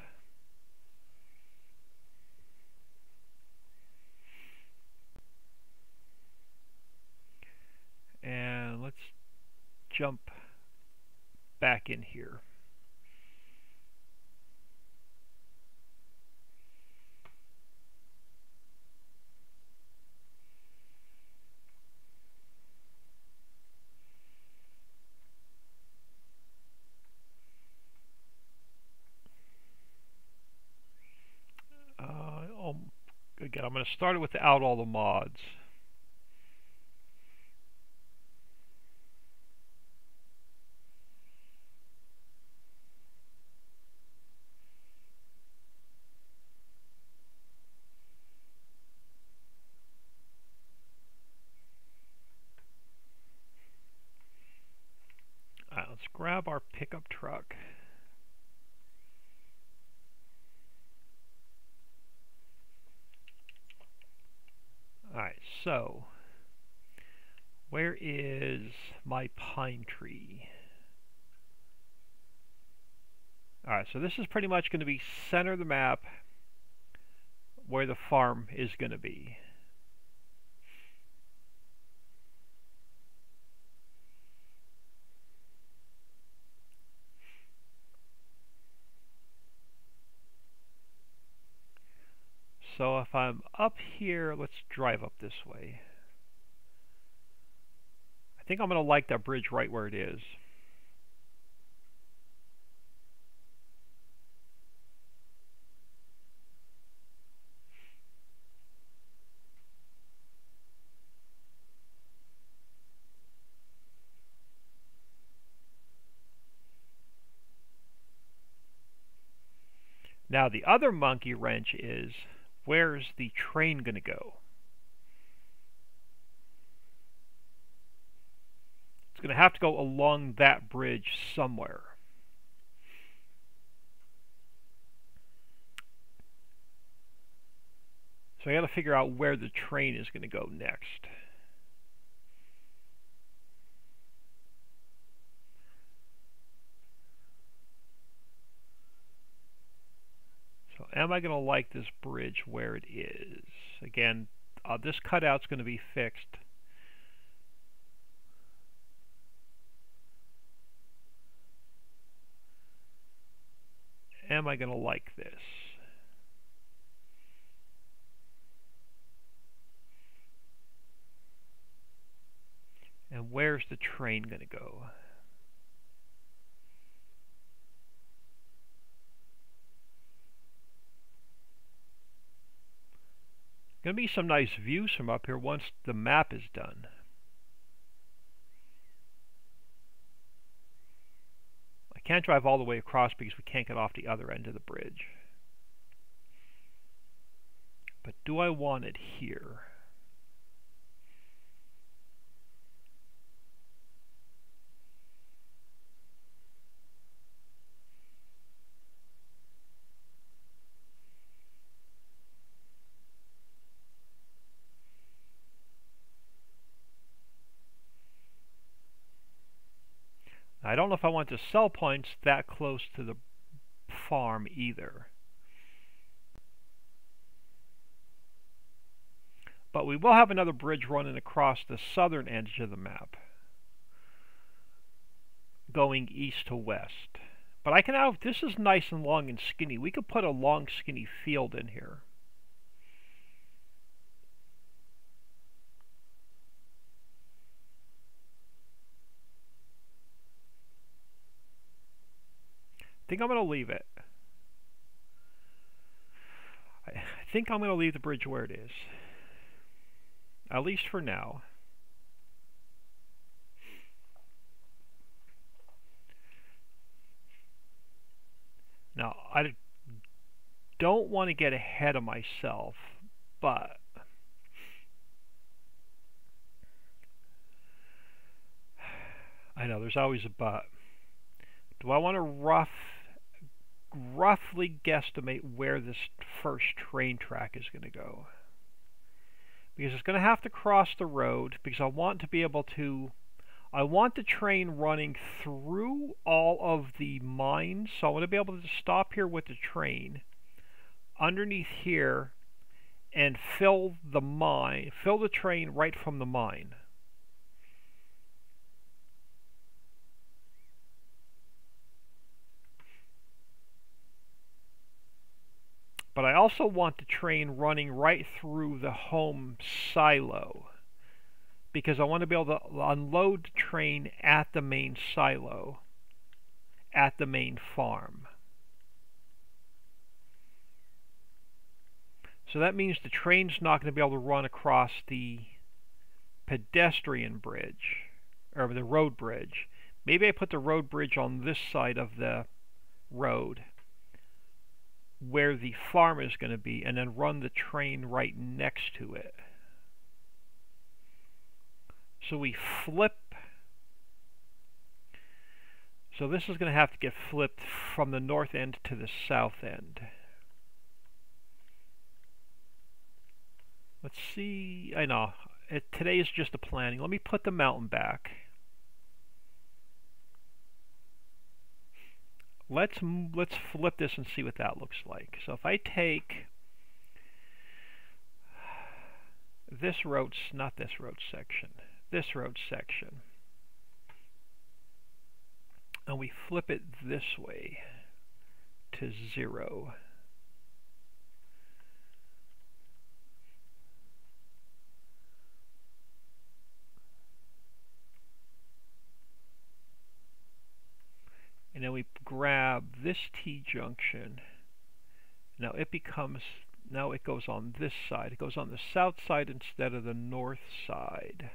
And let's jump back in here. Again, I'm going to start it without all the mods. Alright, let's grab our pickup truck. Alright, so where is my pine tree? Alright, so this is pretty much going to be center of the map where the farm is going to be. So if I'm up here, let's drive up this way. I think I'm going to like that bridge right where it is. Now the other monkey wrench is, where's the train going to go? It's going to have to go along that bridge somewhere. So I got to figure out where the train is going to go next. So am I going to like this bridge where it is? Again, this cutout's going to be fixed. Am I going to like this? And where's the train going to go? Going to be some nice views from up here once the map is done. I can't drive all the way across because we can't get off the other end of the bridge. But do I want it here? I don't know if I want the sell points that close to the farm either. But we will have another bridge running across the southern edge of the map, going east to west. But I can have, this is nice and long and skinny. We could put a long skinny field in here. I think I'm going to leave it. I think I'm going to leave the bridge where it is. At least for now. Now, I don't want to get ahead of myself, but I know there's always a but. Do I want to roughly guesstimate where this first train track is going to go? Because it's going to have to cross the road, because I want to be able to, I want the train running through all of the mines, so I want to be able to stop here with the train underneath here and fill the train right from the mine. But I also want the train running right through the home silo, because I want to be able to unload the train at the main silo, at the main farm. So that means the train's not going to be able to run across the pedestrian bridge, or the road bridge. Maybe I put the road bridge on this side of the road, where the farm is going to be, and then run the train right next to it. So we flip. So this is going to have to get flipped from the north end to the south end. Let's see. I know. Today is just a planning. Let me put the mountain back. Let's flip this and see what that looks like. So if I take this road, not this road section, this road section, and we flip it this way to 0. And then we grab this T-junction. Now it goes on this side. It goes on the south side instead of the north side.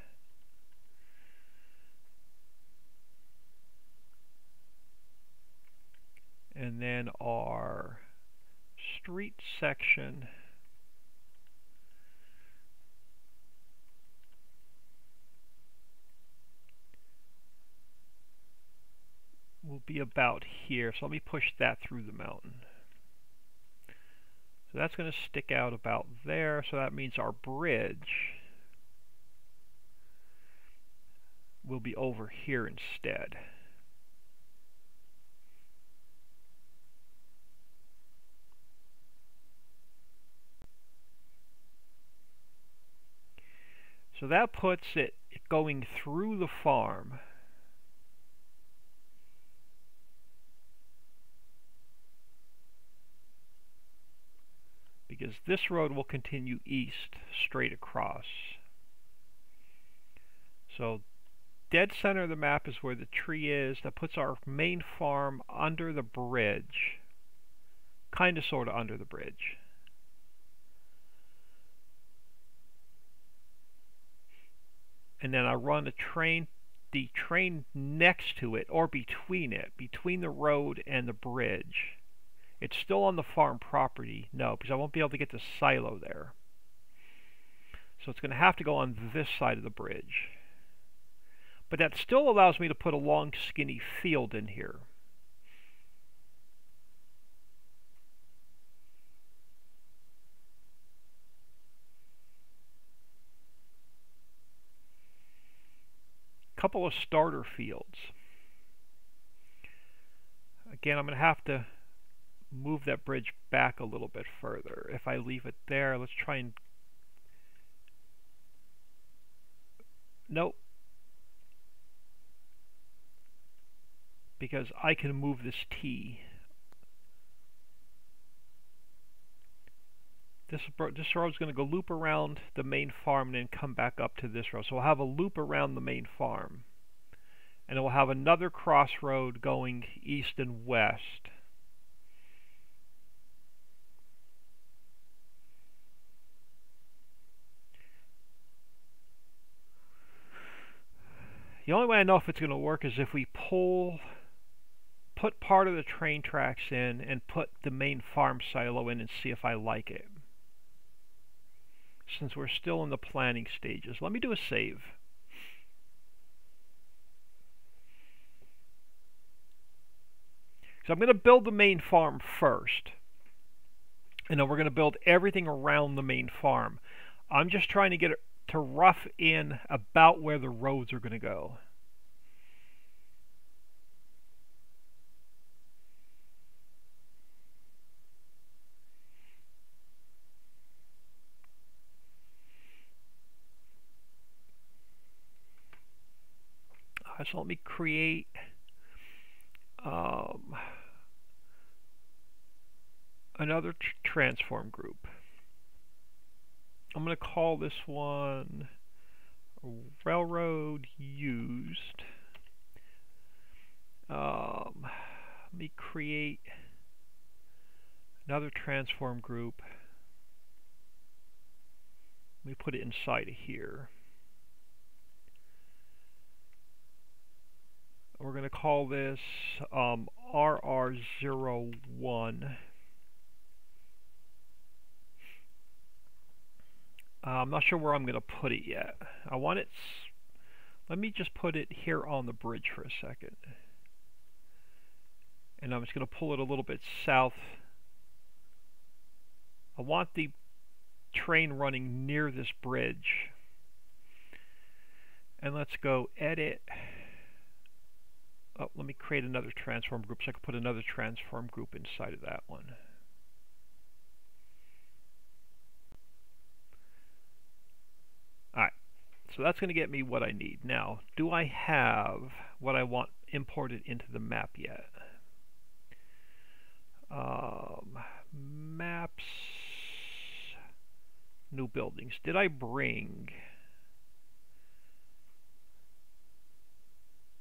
And then our street section will be about here. So let me push that through the mountain. So that's going to stick out about there. So that means our bridge will be over here instead. So that puts it going through the farm. Because this road will continue east straight across. So dead center of the map is where the tree is. That puts our main farm under the bridge. Kind of sort of under the bridge. And then I run the train next to it, or between it, between the road and the bridge. It's still on the farm property, no, because I won't be able to get the silo there. So it's going to have to go on this side of the bridge. But that still allows me to put a long, skinny field in here. Couple of starter fields. Again, I'm going to have to move that bridge back a little bit further. If I leave it there, let's try and... Nope. Because I can move this T. This road's going to go loop around the main farm and then come back up to this road. So we'll have a loop around the main farm. And then we'll have another crossroad going east and west. The only way I know if it's going to work is if we put part of the train tracks in and put the main farm silo in and see if I like it. Since we're still in the planning stages. Let me do a save. So I'm going to build the main farm first. And then we're going to build everything around the main farm. I'm just trying to get it to rough in about where the roads are going to go. So let me create another transform group. I'm going to call this one Railroad Used. Let me create another transform group. Let me put it inside of here. We're going to call this RR01. I'm not sure where I'm going to put it yet. I want it... Let me just put it here on the bridge for a second. And I'm just going to pull it a little bit south. I want the train running near this bridge. And let's go edit... Oh, let me create another transform group so I can put another transform group inside of that one. Alright, so that's going to get me what I need. Now, do I have what I want imported into the map yet? Maps, new buildings. Did I bring?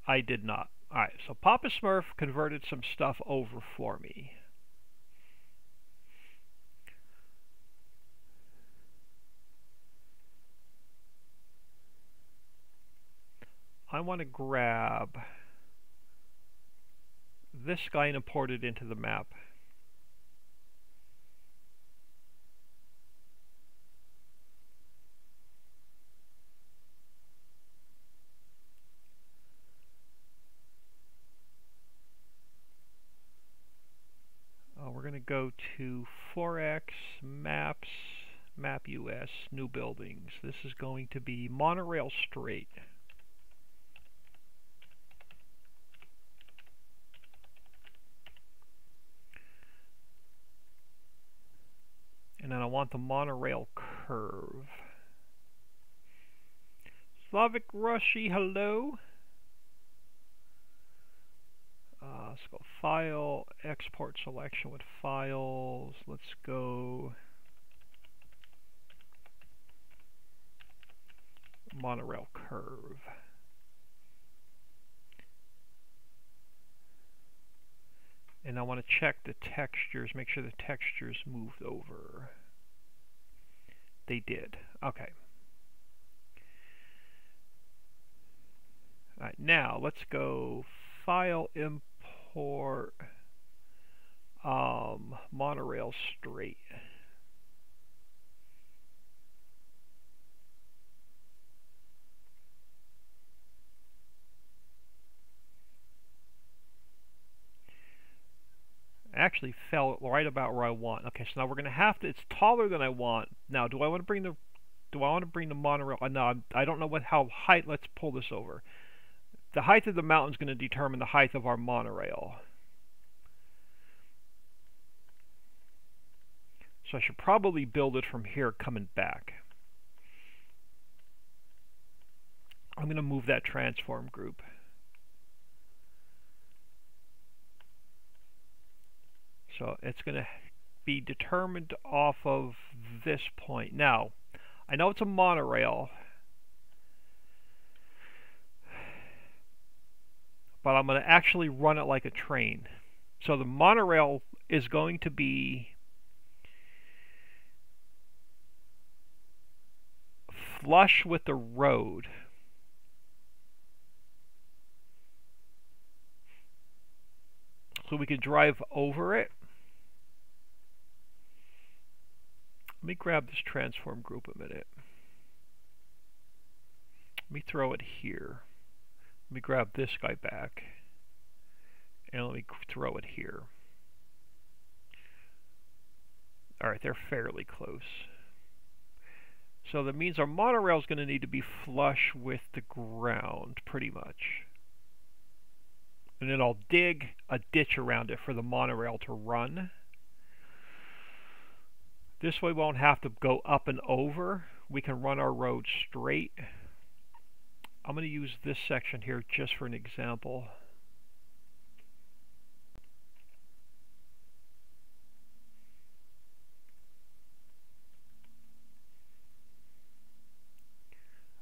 I did not. Alright, so Papa Smurf converted some stuff over for me. I want to grab this guy and import it into the map. go to 4x, maps, map US, new buildings. This is going to be Monorail Straight. And then I want the monorail curve. Slavic Rushy, hello. Let's go File, Export Selection with Files. Let's go Monorail Curve. And I want to check the textures, make sure the textures moved over. They did. Okay. Alright, now let's go File, Import, Monorail Straight. Actually fell right about where I want. Okay, so now we're gonna have to. It's taller than I want. Now, do I want to bring the monorail? No, I don't know how height. Let's pull this over. The height of the mountain is going to determine the height of our monorail. So I should probably build it from here coming back. I'm going to move that transform group. So it's going to be determined off of this point. Now, I know it's a monorail, but I'm going to actually run it like a train. So the monorail is going to be flush with the road. So we can drive over it. Let me grab this transform group a minute. Let me throw it here. Let me grab this guy back. And let me throw it here. Alright, they're fairly close. So that means our monorail is going to need to be flush with the ground, pretty much. And then I'll dig a ditch around it for the monorail to run. This way we won't have to go up and over. We can run our road straight. I'm going to use this section here just for an example.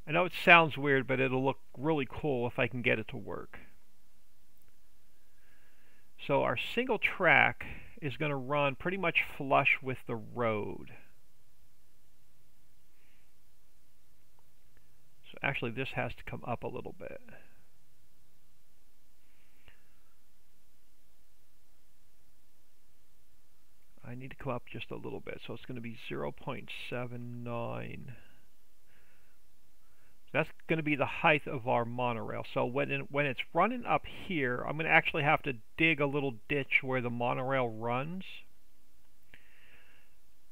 I know it sounds weird, but it'll look really cool if I can get it to work. So our single track is going to run pretty much flush with the road. So actually this has to come up a little bit. I need to come up just a little bit, so it's going to be 0.79. That's going to be the height of our monorail. So when it's running up here, I'm going to actually have to dig a little ditch where the monorail runs.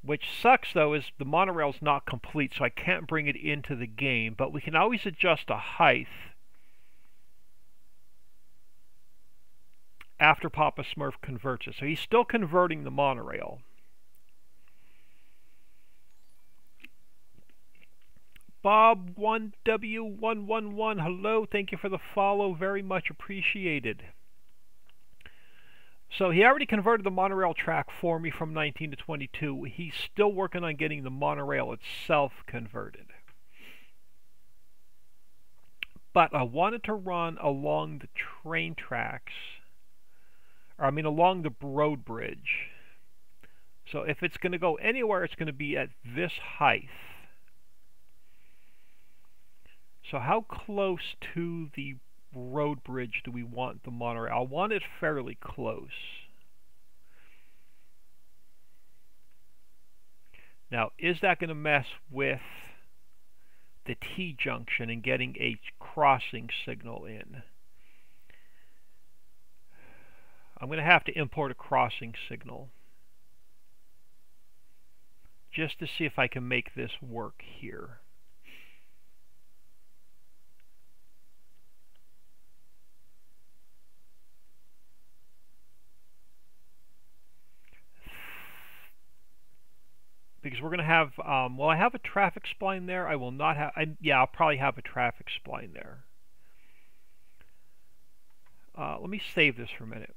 Which sucks, though, is the monorail's not complete, so I can't bring it into the game. But we can always adjust the height after Papa Smurf converts it. So he's still converting the monorail. Bob1W111, hello, thank you for the follow, very much appreciated. So he already converted the monorail track for me from 19 to 22. He's still working on getting the monorail itself converted. But I wanted to run along the train tracks, or I mean along the road bridge. So if it's going to go anywhere, it's going to be at this height. So how close to the road bridge do we want the monorail? I want it fairly close. Now, is that going to mess with the T-junction and getting a crossing signal in? I'm going to have to import a crossing signal. just to see if I can make this work here. Because we're going to have, well, I have a traffic spline there. I will not have, yeah, I'll probably have a traffic spline there. Let me save this for a minute.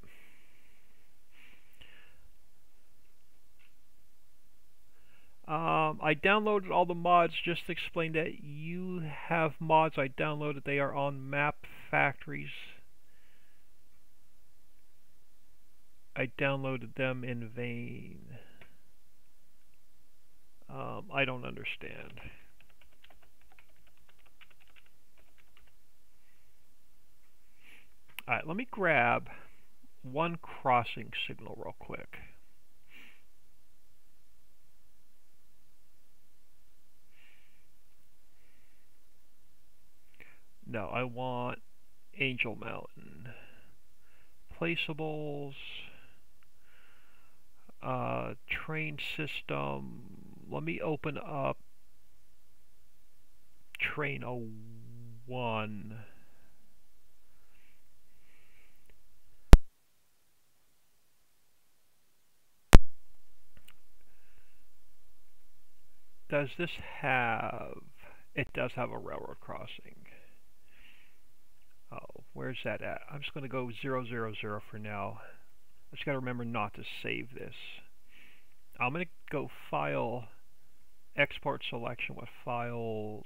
I downloaded all the mods just to explain that you have mods I downloaded. They are on Map Factories. I downloaded them in vain. I don't understand. Alright, let me grab one crossing signal real quick. No, I want Angel Mountain. Placeables. Train system. Let me open up train 01. Does this have... It does have a railroad crossing. Oh, where's that at? I'm just going to go 000 for now. I just got to remember not to save this. I'm going to go File, Export Selection with Files,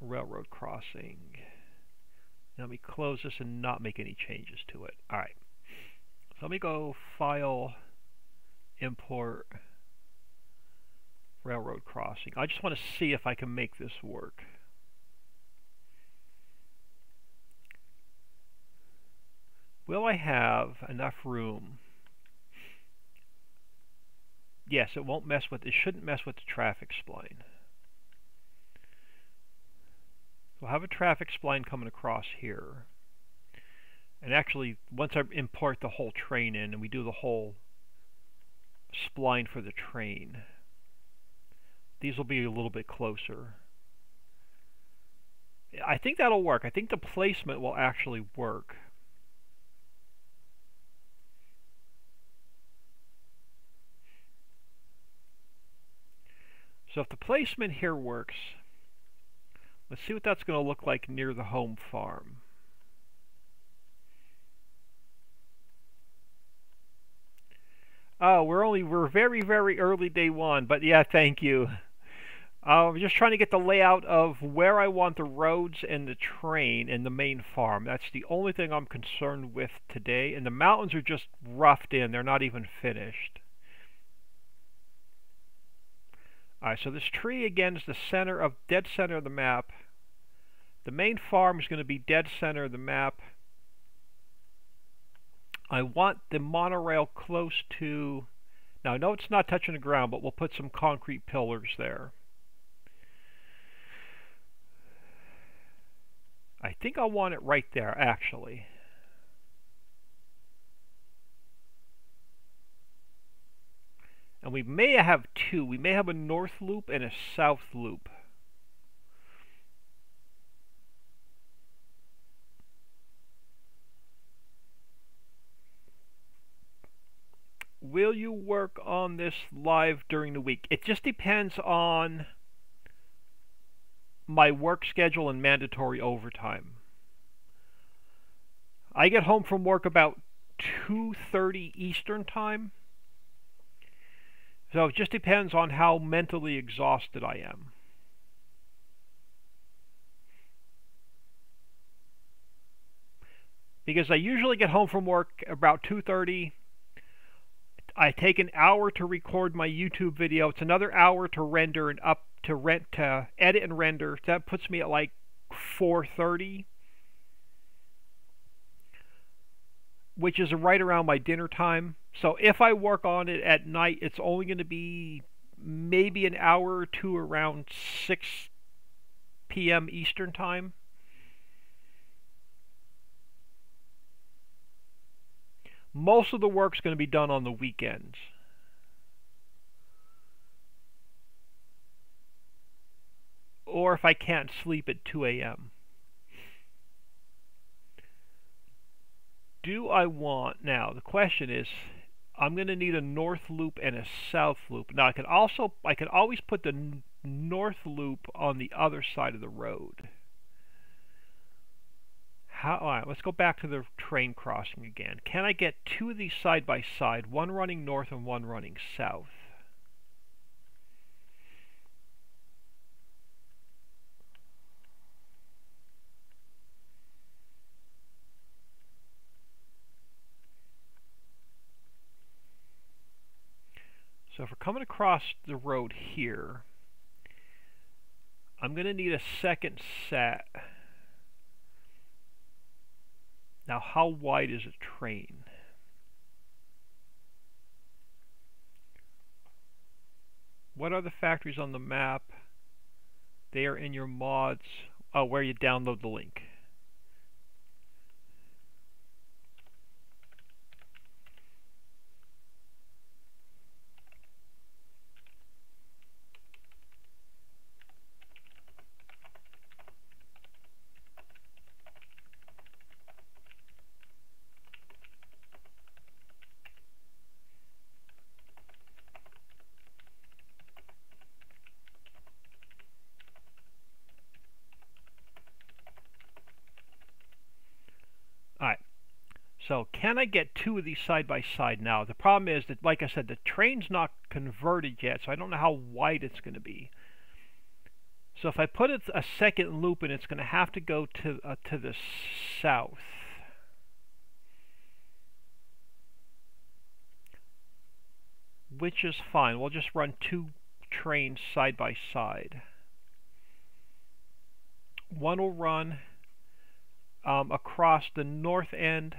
Railroad Crossing. Now let me close this and not make any changes to it. Alright. So let me go File, Import, Railroad Crossing. I just want to see if I can make this work. Will I have enough room? Yes, it won't mess with, it shouldn't mess with the traffic spline. So I'll have a traffic spline coming across here. And actually, once I import the whole train in and we do the whole spline for the train, these will be a little bit closer. I think that'll work. I think the placement will actually work. So if the placement here works, let's see what that's going to look like near the home farm. Oh, we're very, very early day one, but yeah, thank you. I'm just trying to get the layout of where I want the roads and the train and the main farm. That's the only thing I'm concerned with today. And the mountains are just roughed in. They're not even finished. Alright, so this tree again is the center of, dead center of the map. The main farm is going to be dead center of the map. I want the monorail close to, now I know it's not touching the ground, but we'll put some concrete pillars there. I think I want it right there, actually. And we may have two. We may have a north loop and a south loop. Will you work on this live during the week? It just depends on my work schedule and mandatory overtime. I get home from work about 2:30 Eastern time. So it just depends on how mentally exhausted I am. Because I usually get home from work about 2:30. I take an hour to record my YouTube video. It's another hour to render and to edit and render. That puts me at like 4:30, which is right around my dinner time. So if I work on it at night, it's only going to be maybe an hour or two around 6 p.m. Eastern time. Most of the work's going to be done on the weekends. Or if I can't sleep at 2 a.m. Do I want, now the question is, I'm going to need a north loop and a south loop. Now I can always put the north loop on the other side of the road. Alright, let's go back to the train crossing again. Can I get two of these side by side, one running north and one running south? So if we're coming across the road here, I'm going to need a second set. Now, how wide is a train? What are the factories on the map? They are in your mods, where you download the link. Alright, so can I get two of these side by side now? The problem is that, like I said, the train's not converted yet, so I don't know how wide it's going to be. So if I put a second loop in, it's going to have to go to the south. Which is fine. We'll just run two trains side by side. One will run across the north end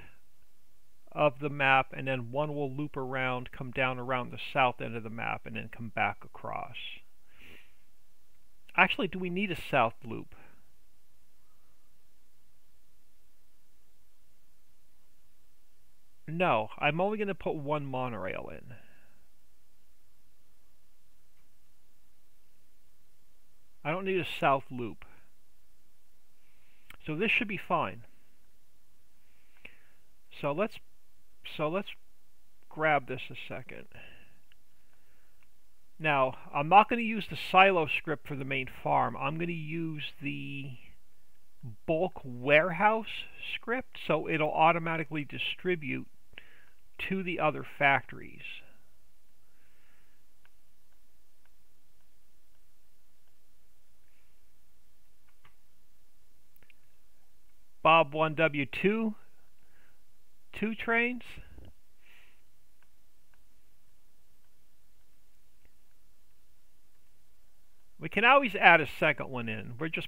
of the map, and then one will loop around, come down around the south end of the map, and then come back across. Actually, do we need a south loop? No, I'm only going to put one monorail in. I don't need a south loop. So this should be fine. So let's grab this a second. Now, I'm not going to use the silo script for the main farm. I'm going to use the bulk warehouse script, so it'll automatically distribute to the other factories. Bob 1W2, 2 trains. We can always add a second one in. We're just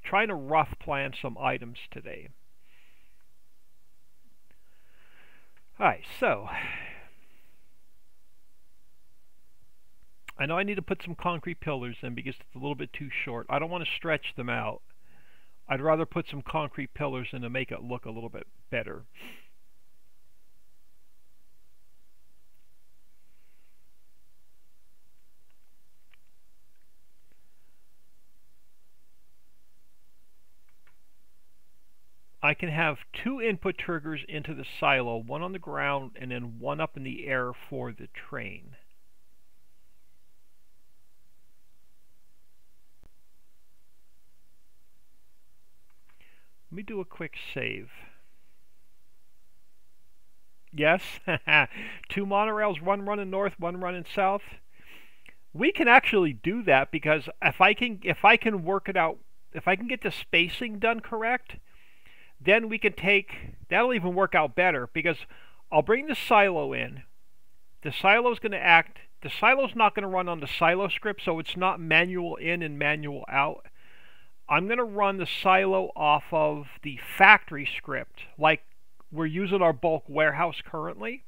trying to rough plan some items today. Alright, so I know I need to put some concrete pillars in because it's a little bit too short. I don't want to stretch them out. I'd rather put some concrete pillars in to make it look a little bit better. I can have 2 input triggers into the silo, one on the ground and then one up in the air for the train. Let me do a quick save. Yes, 2 monorails, one running north, one running south. We can actually do that because if I can work it out, if I can get the spacing done correct, then we can that'll even work out better because I'll bring the silo in. The silo's going to act, the silo's not going to run on the silo script, so it's not manual in and manual out. I'm going to run the silo off of the factory script, like we're using our bulk warehouse currently.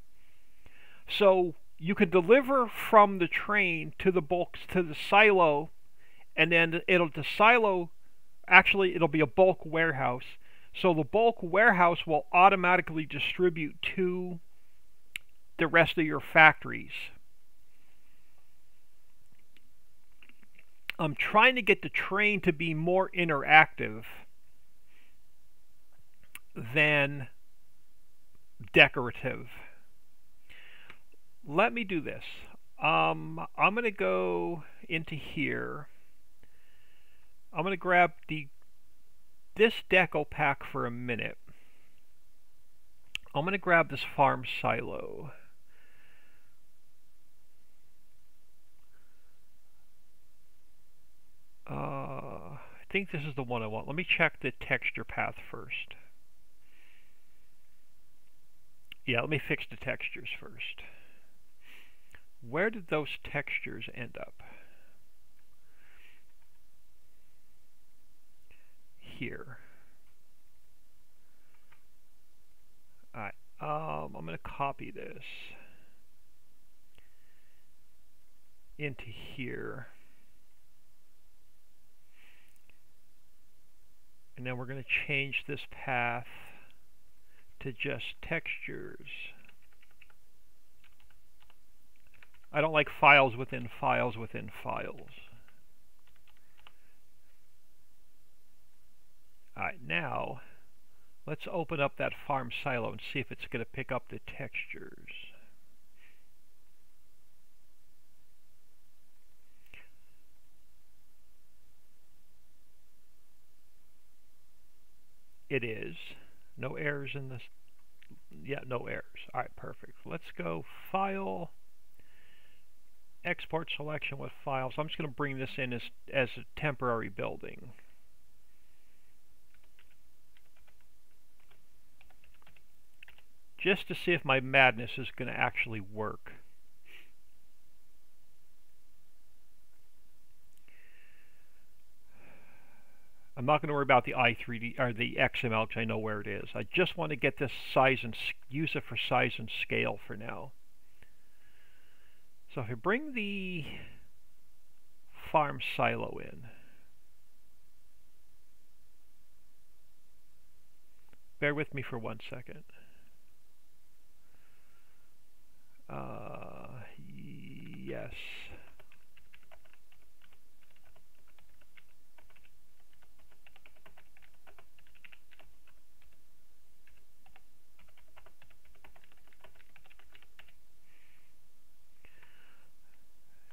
So you can deliver from the train to the bulk to the silo, and then it'll be a bulk warehouse. So the bulk warehouse will automatically distribute to the rest of your factories. I'm trying to get the train to be more interactive than decorative. Let me do this. I'm going to go into here. I'm going to grab this deco pack for a minute. I'm going to grab this farm silo. I think this is the one I want. Let me check the texture path first. Yeah, let me fix the textures first. Where did those textures end up? Here. Alright, I'm going to copy this into here. And then we're going to change this path to just textures. I don't like files within files within files. Alright, now let's open up that farm silo and see if it's going to pick up the textures. It is. No errors in this. Yeah, no errors. Alright, perfect. Let's go File, Export Selection with Files. I'm just going to bring this in as a temporary building. Just to see if my madness is going to actually work. I'm not going to worry about the i3D or the XML because I know where it is. I just want to get this size and use it for size and scale for now. So if I bring the farm silo in, bear with me for 1 second. Yes.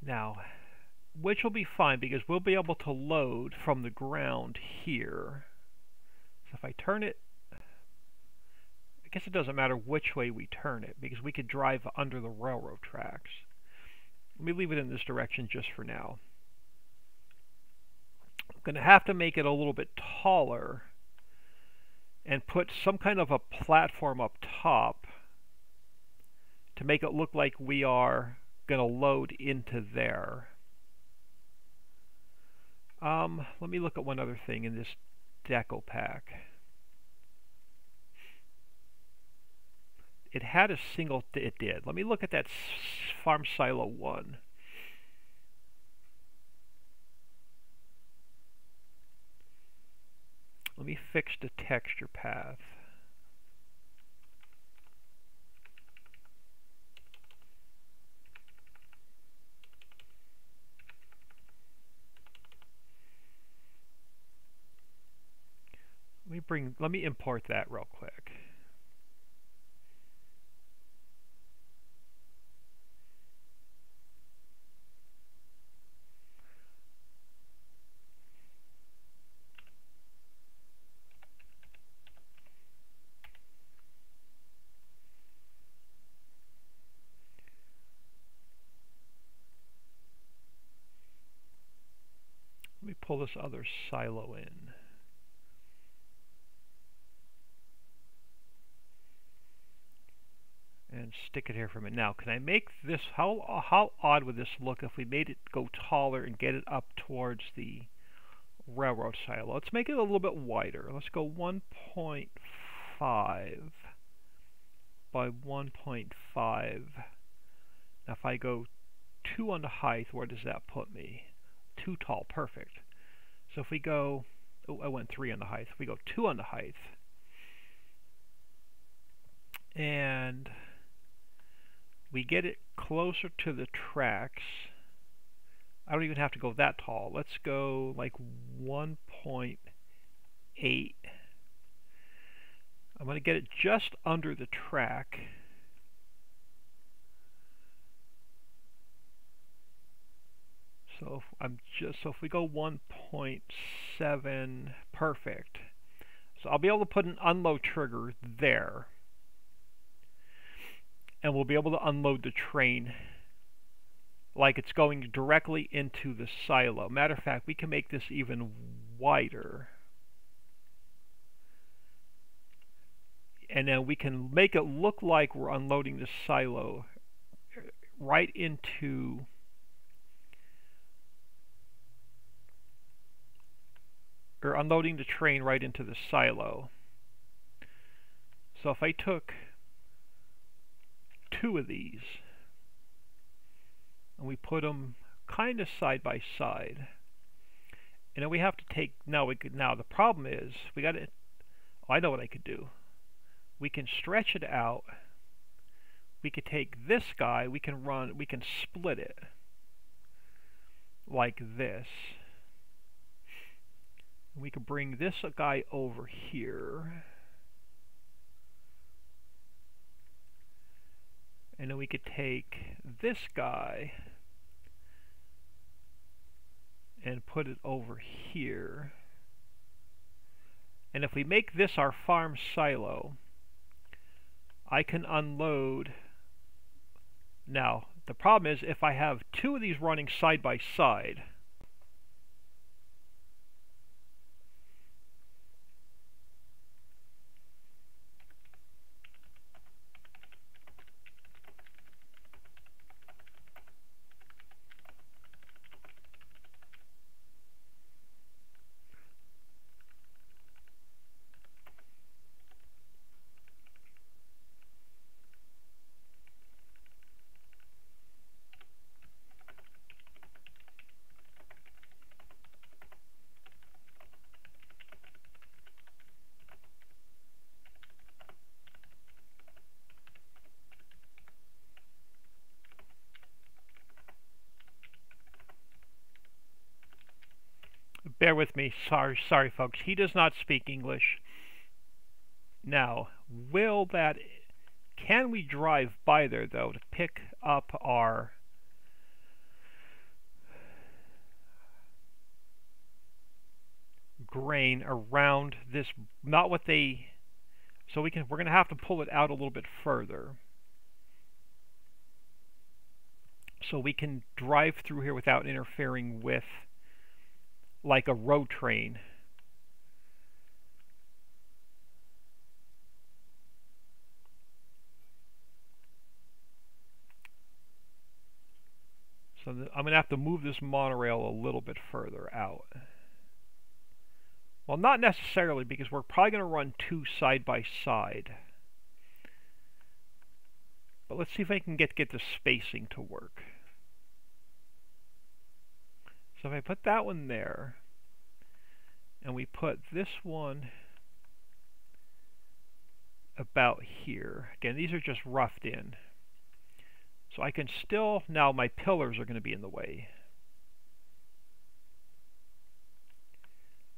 Now, which will be fine because we'll be able to load from the ground here. So if I turn it, I guess it doesn't matter which way we turn it because we could drive under the railroad tracks. Let me leave it in this direction just for now. I'm going to have to make it a little bit taller and put some kind of a platform up top to make it look like we are going to load into there. Let me look at one other thing in this deco pack. It had a single, it did. Let me look at that farm silo 1. Let me fix the texture path. Let me import that real quick. Let me pull this other silo in. And stick it here for a minute. Now, can I make this, how odd would this look if we made it go taller and get it up towards the railroad silo? Let's make it a little bit wider. Let's go 1.5 by 1.5. Now if I go 2 on the height, where does that put me? Too tall, perfect. So if we go, oh, I went 3 on the height. If we go 2 on the height, and we get it closer to the tracks. I don't even have to go that tall. Let's go like 1.8. I'm going to get it just under the track. So if we go 1.7, perfect. So I'll be able to put an unload trigger there, and we'll be able to unload the train like it's going directly into the silo. Matter of fact, we can make this even wider, and then we can make it look like we're unloading the silo right into or unloading the train right into the silo. So if I took 2 of these and we put them kind of side by side, and then we have to take now the problem is we got to I know what I could do. We can stretch it out. We could take this guy, we can split it like this. We could bring this guy over here, and then we could take this guy and put it over here. And if we make this our farm silo, I can unload. Now, the problem is if I have 2 of these running side by side, bear with me, sorry folks, he does not speak English. Now, can we drive by there though to pick up our grain around this, not what they, so we're going to have to pull it out a little bit further so we can drive through here without interfering with like a road train. So I'm going to have to move this monorail a little bit further out. Well, not necessarily, because we're probably going to run 2 side by side. But let's see if I can get the spacing to work. So if I put that one there, and we put this one about here. Again, these are just roughed in. So I can still, now my pillars are going to be in the way.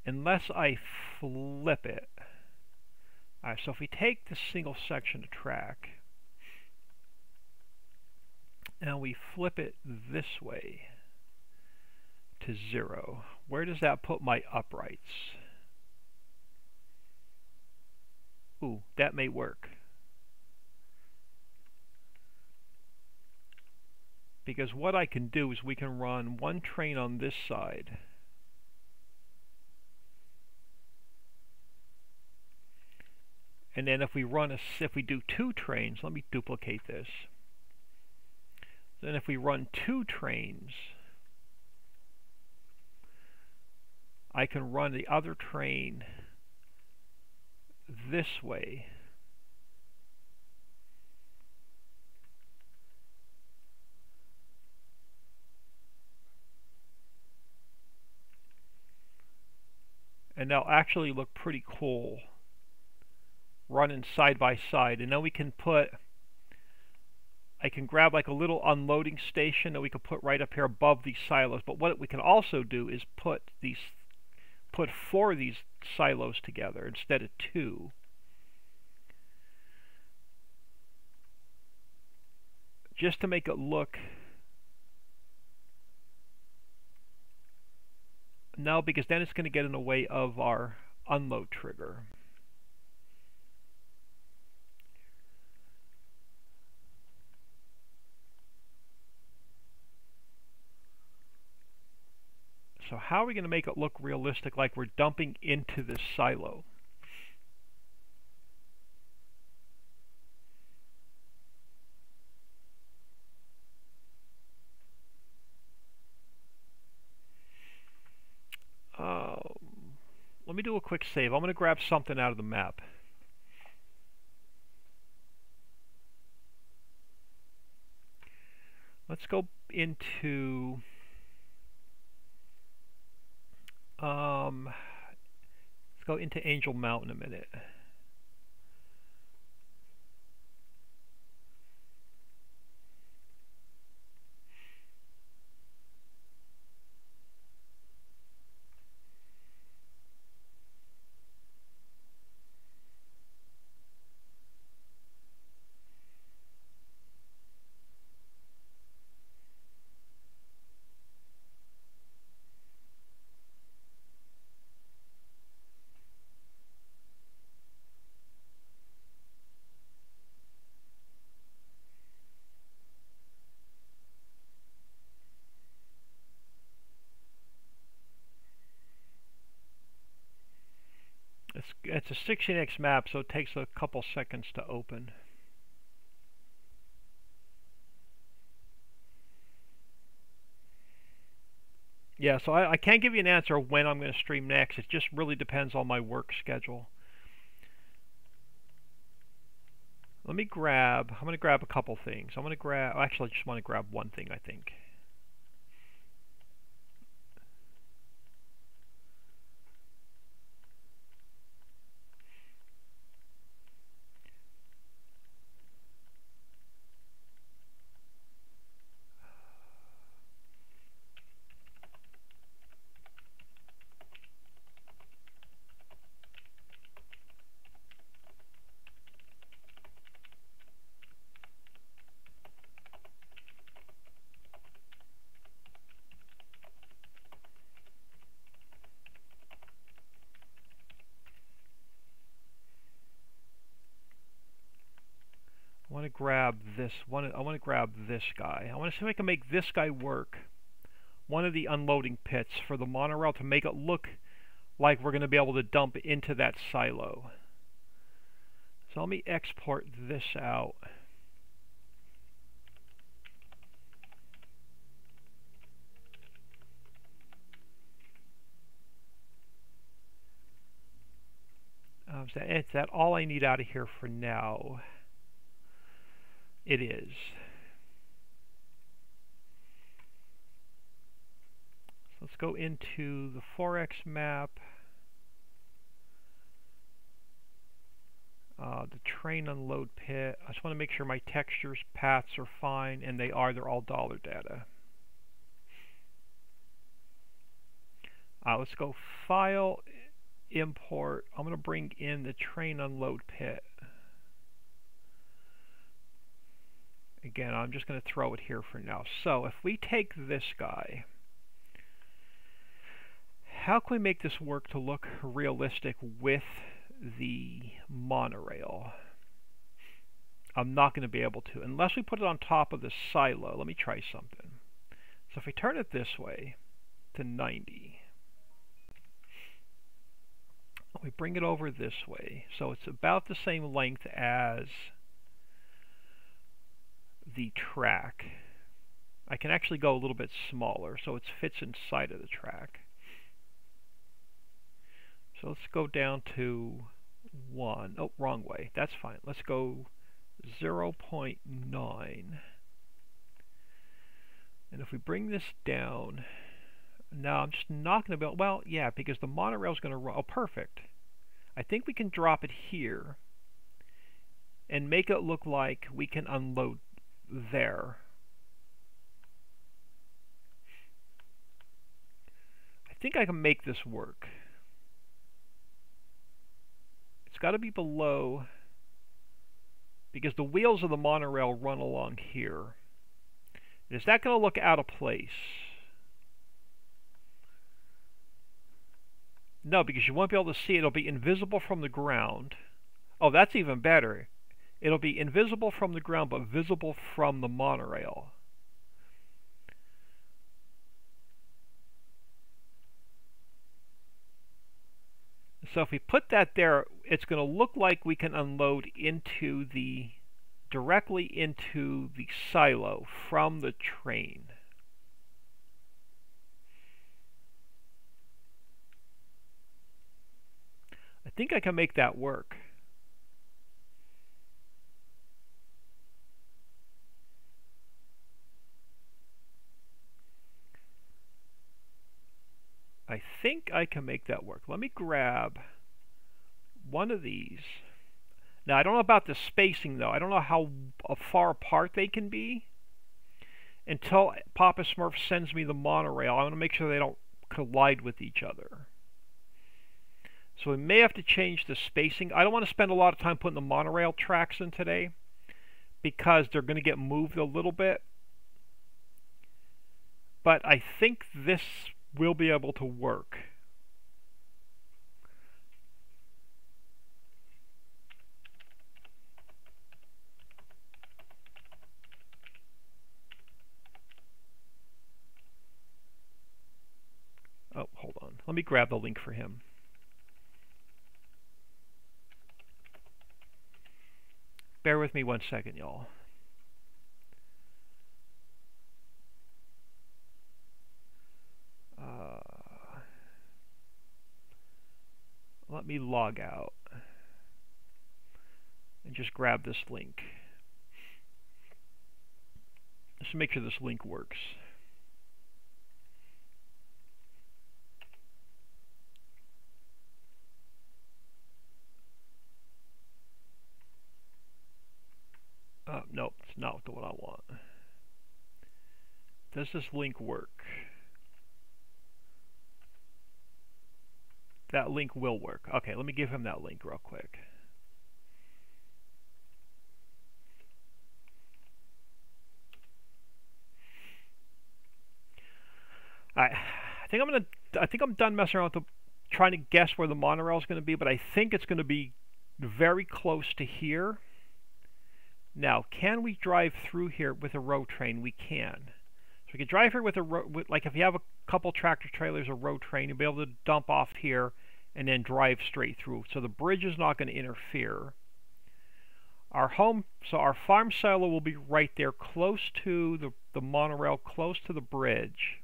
Unless I flip it. Alright, so if we take this single section of track, and we flip it this way to 0, where does that put my uprights? Ooh, that may work. Because what I can do is we can run 1 train on this side, and then if we do 2 trains, let me duplicate this. Then if we run 2 trains, I can run the other train this way. And they'll actually look pretty cool running side by side, and then we can put, I can grab like a little unloading station that we could put right up here above these silos. But what we can also do is put 4 of these silos together instead of 2. Just to make it look, no, because then it's going to get in the way of our unload trigger. So how are we going to make it look realistic, like we're dumping into this silo? Let me do a quick save. I'm going to grab something out of the map. Let's go into Angel Mountain a minute. It's a 16x map, so it takes a couple seconds to open. Yeah, so I can't give you an answer of when I'm going to stream next. It just really depends on my work schedule. I'm going to grab a couple things. Actually, I just want to grab one thing, I think. I want to grab this one. I want to grab this guy. I want to see if I can make this guy work. One of the unloading pits for the monorail to make it look like we're going to be able to dump into that silo. So let me export this out. Is that all I need out of here for now? It is. So let's go into the 4x map. The train unload pit. I just want to make sure my textures, paths are fine, and they are. They're all dollar data. Let's go File, Import. I'm going to bring in the train unload pit. Again, I'm just going to throw it here for now. So if we take this guy, how can we make this work to look realistic with the monorail? I'm not going to be able to unless we put it on top of the silo. Let me try something. So if we turn it this way to 90, we bring it over this way, so it's about the same length as the track. I can actually go a little bit smaller so it fits inside of the track. So let's go down to 1. Oh, wrong way. That's fine. Let's go 0.9. And if we bring this down, now I'm just not going to be able, well, yeah, because the monorail is going to run. Oh, perfect. I think we can drop it here. and make it look like we can unload there. I think I can make this work. It's got to be below, because the wheels of the monorail run along here. Is that going to look out of place? No, because you won't be able to see it. It'll be invisible from the ground. Oh, that's even better. It'll be invisible from the ground, but visible from the monorail. So if we put that there, it's going to look like we can unload into the directly into the silo from the train. I think I can make that work. I think I can make that work. Let me grab one of these. Now, I don't know about the spacing, though. I don't know how far apart they can be. Until Papa Smurf sends me the monorail, I want to make sure they don't collide with each other. So we may have to change the spacing. I don't want to spend a lot of time putting the monorail tracks in today, because they're going to get moved a little bit. But I think this will be able to work. Oh, hold on. Let me grab the link for him. Bear with me 1 second, y'all. Let me log out and just grab this link. Just to make sure this link works. Nope, it's not what I want. Does this link work? That link will work. Okay, let me give him that link real quick. I think I'm done messing around with trying to guess where the monorail is going to be, but I think it's going to be very close to here. Now, can we drive through here with a road train? We can. So we can drive here with like if you have a couple tractor trailers or road train, you'll be able to dump off here and then drive straight through. So the bridge is not going to interfere. Our farm silo will be right there, close to the monorail, close to the bridge.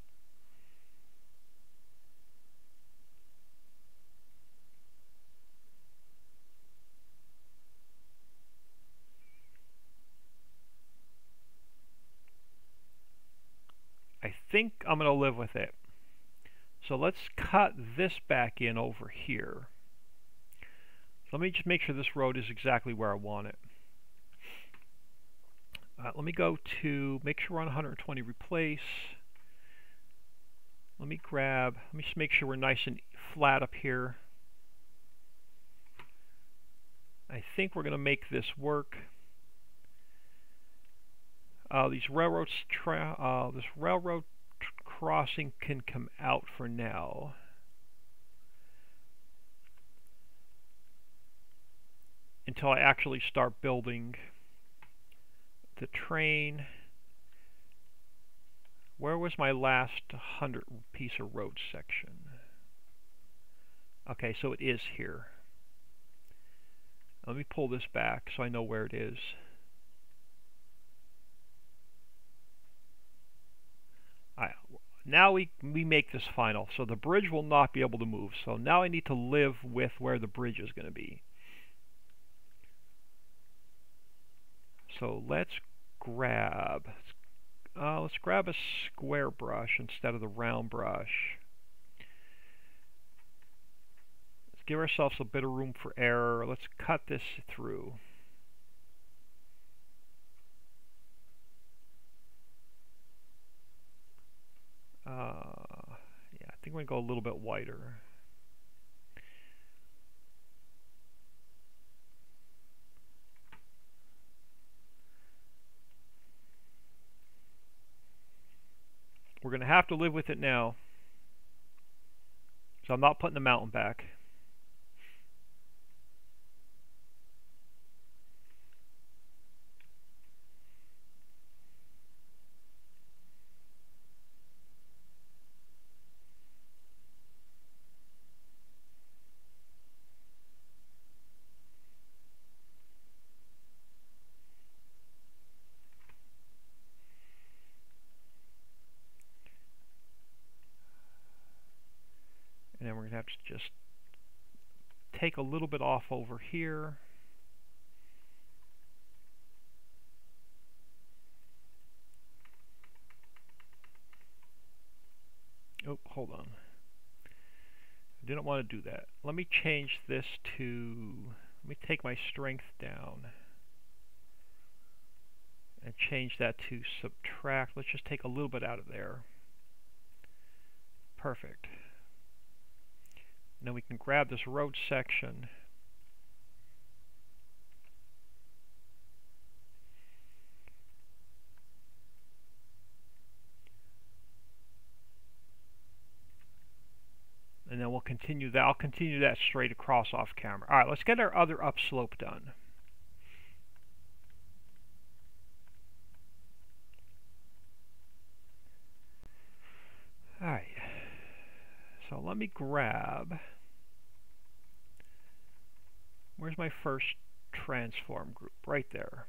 I think I'm going to live with it. So let's cut this back in over here. Let me just make sure this road is exactly where I want it. Let me go to, make sure we're on 120 replace. Let me just make sure we're nice and flat up here. I think we're going to make this work. This railroad crossing can come out for now. Until I actually start building the train. Where was my last 100 piece of road section? Okay, so it is here. Let me pull this back so I know where it is. Now we make this final, so the bridge will not be able to move. So now I need to live with where the bridge is going to be. So let's grab a square brush instead of the round brush. Let's give ourselves a bit of room for error. Let's cut this through. think we're going to go a little bit wider. We're going to have to live with it now. So I'm not putting the mountain back. And then we're going to have to just take a little bit off over here. Oh, hold on. I didn't want to do that. Let me change this to, let me take my strength down and change that to subtract. Let's just take a little bit out of there. Perfect. Now we can grab this road section and then we'll continue that. I'll continue that straight across off camera. Alright, let's get our other upslope done. Alright, so let me grab, where's my first transform group? Right there.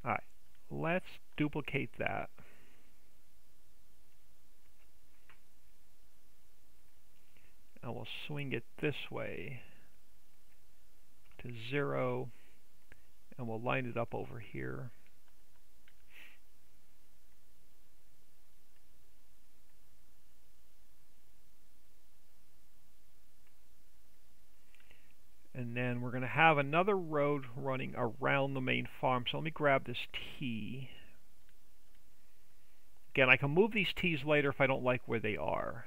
Alright, let's duplicate that. And we'll swing it this way to 0, and we'll line it up over here. And then we're going to have another road running around the main farm. So let me grab this T. Again, I can move these T's later if I don't like where they are.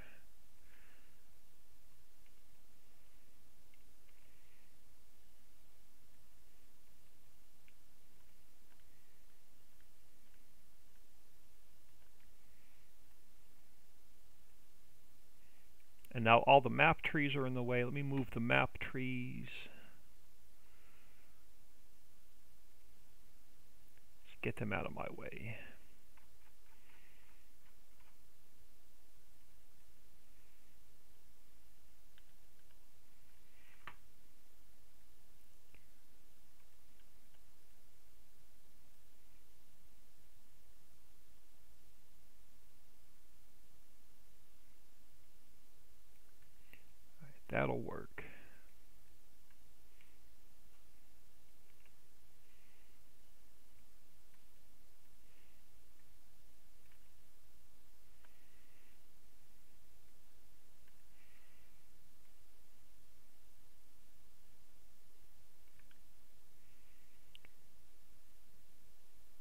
And now all the map trees are in the way. Let me move the map trees. Let's get them out of my way. That'll work.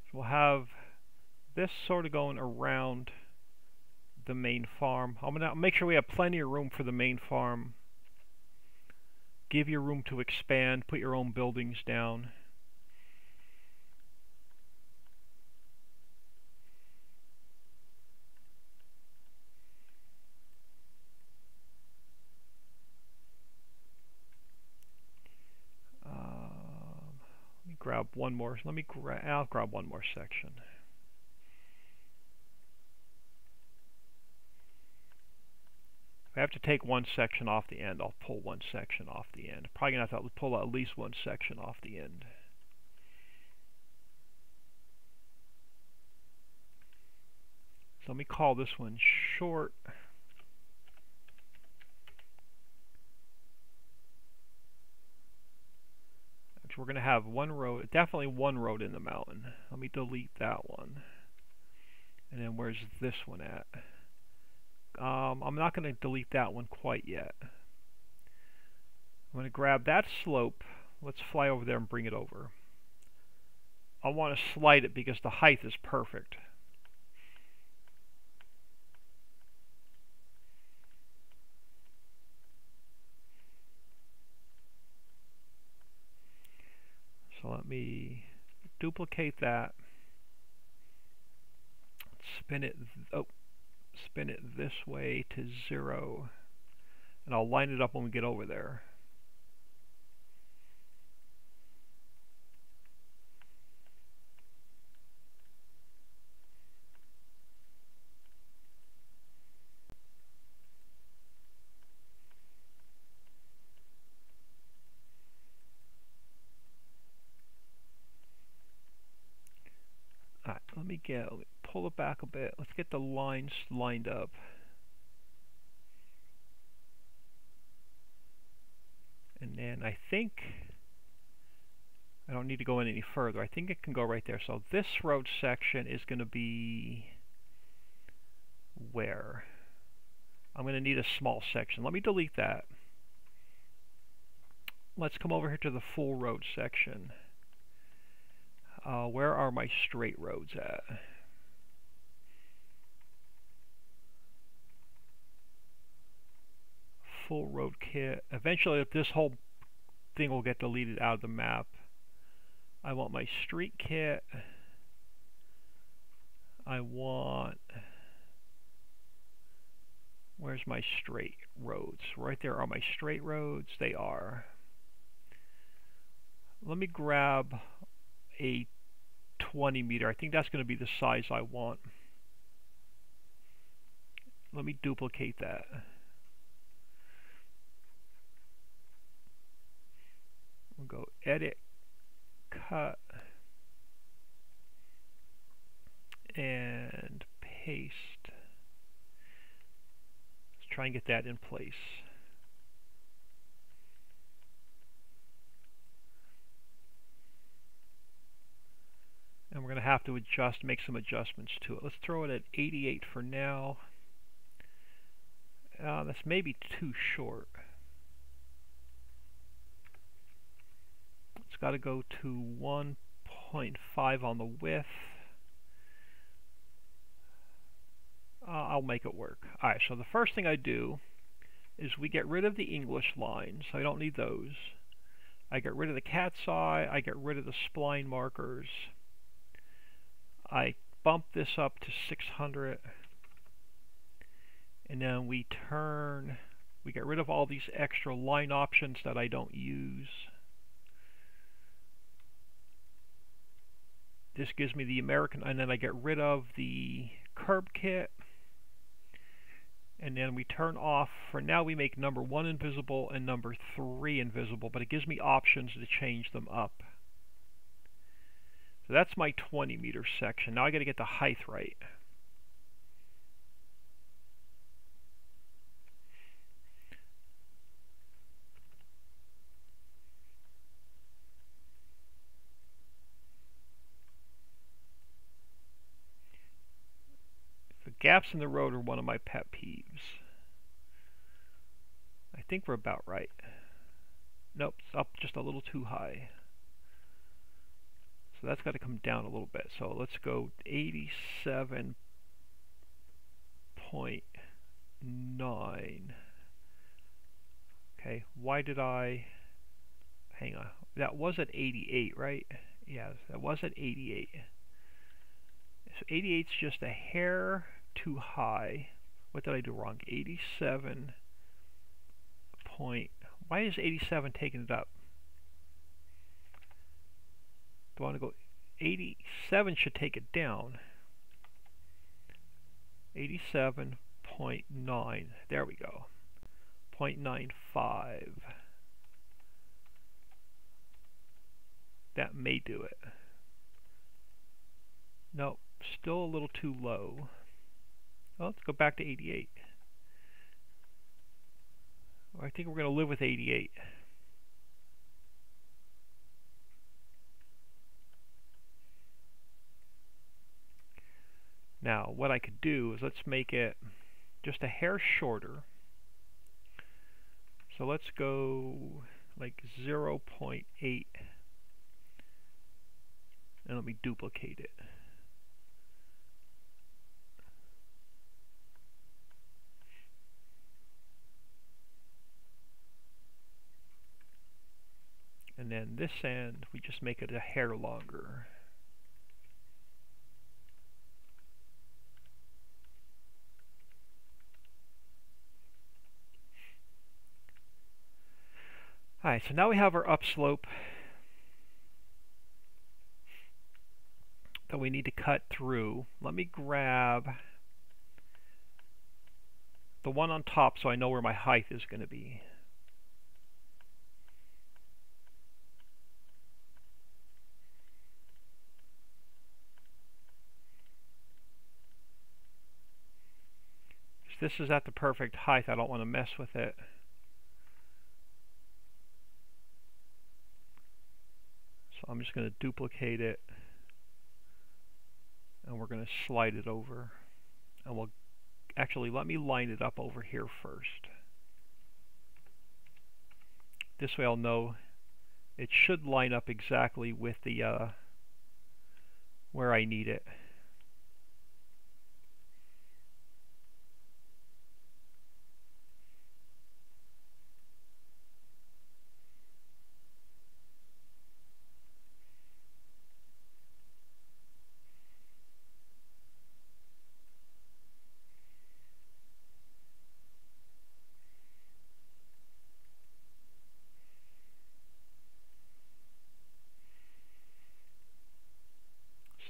So we'll have this sort of going around the main farm. I'm going to make sure we have plenty of room for the main farm. Give you room to expand, put your own buildings down. Let me grab one more. I'll grab one more section. If I have to take one section off the end, I'll pull one section off the end. Probably going to have to pull at least one section off the end. So let me call this one short. We're going to have one road, definitely one road in the mountain. Let me delete that one. And then where's this one at? I'm not going to delete that one quite yet. I'm going to grab that slope. Let's fly over there and bring it over. I want to slide it because the height is perfect. me duplicate that, spin it, spin it this way to 0, and I'll line it up when we get over there. Alright, let me pull it back a bit. Let's get the lines lined up. And then I think I don't need to go in any further. I think it can go right there. So this road section is going to be where? I'm going to need a small section. Let me delete that. Let's come over here to the full road section. Where are my straight roads at? Full road kit. Eventually, this whole thing will get deleted out of the map. I want my street kit. I want... Where's my straight roads? Right there are my straight roads. They are. Let me grab a 20 meter. I think that's going to be the size I want. Let me duplicate that. We'll go edit, cut, and paste. Let's try and get that in place. And we're going to have to make some adjustments to it. Let's throw it at 88 for now. That's maybe too short. It's got to go to 1.5 on the width. I'll make it work. Alright, so the first thing I do is we get rid of the English lines. I don't need those. I get rid of the cat's eye. I get rid of the spline markers. I bump this up to 600, and then we get rid of all these extra line options that I don't use. This gives me the American, and then I get rid of the curb kit, and then we turn off, for now we make number 1 invisible and number 3 invisible, but it gives me options to change them up. So that's my 20 meter section. Now I got to get the height right. The gaps in the road are one of my pet peeves. I think we're about right. Nope, it's up just a little too high. So that's got to come down a little bit. So let's go 87.9. Okay, why did I... Hang on. That was at 88, right? Yes, that was at 88. So 88 is just a hair too high. What did I do wrong? 87 point... Why is 87 taking it up? Do I want to go 87 should take it down. 87.9. There we go. 0.95. That may do it. Nope, still a little too low. Well, let's go back to 88. I think we're going to live with 88. Now, what I could do is let's make it just a hair shorter. So let's go like 0.8, and let me duplicate it. And And then this end, we just make it a hair longer. Alright, so now we have our upslope that we need to cut through. Let me grab the one on top so I know where my height is going to be. If this is at the perfect height, I don't want to mess with it. So I'm just going to duplicate it, and we're going to slide it over. And we'll actually, let me line it up over here first. This way I'll know it should line up exactly with the where I need it.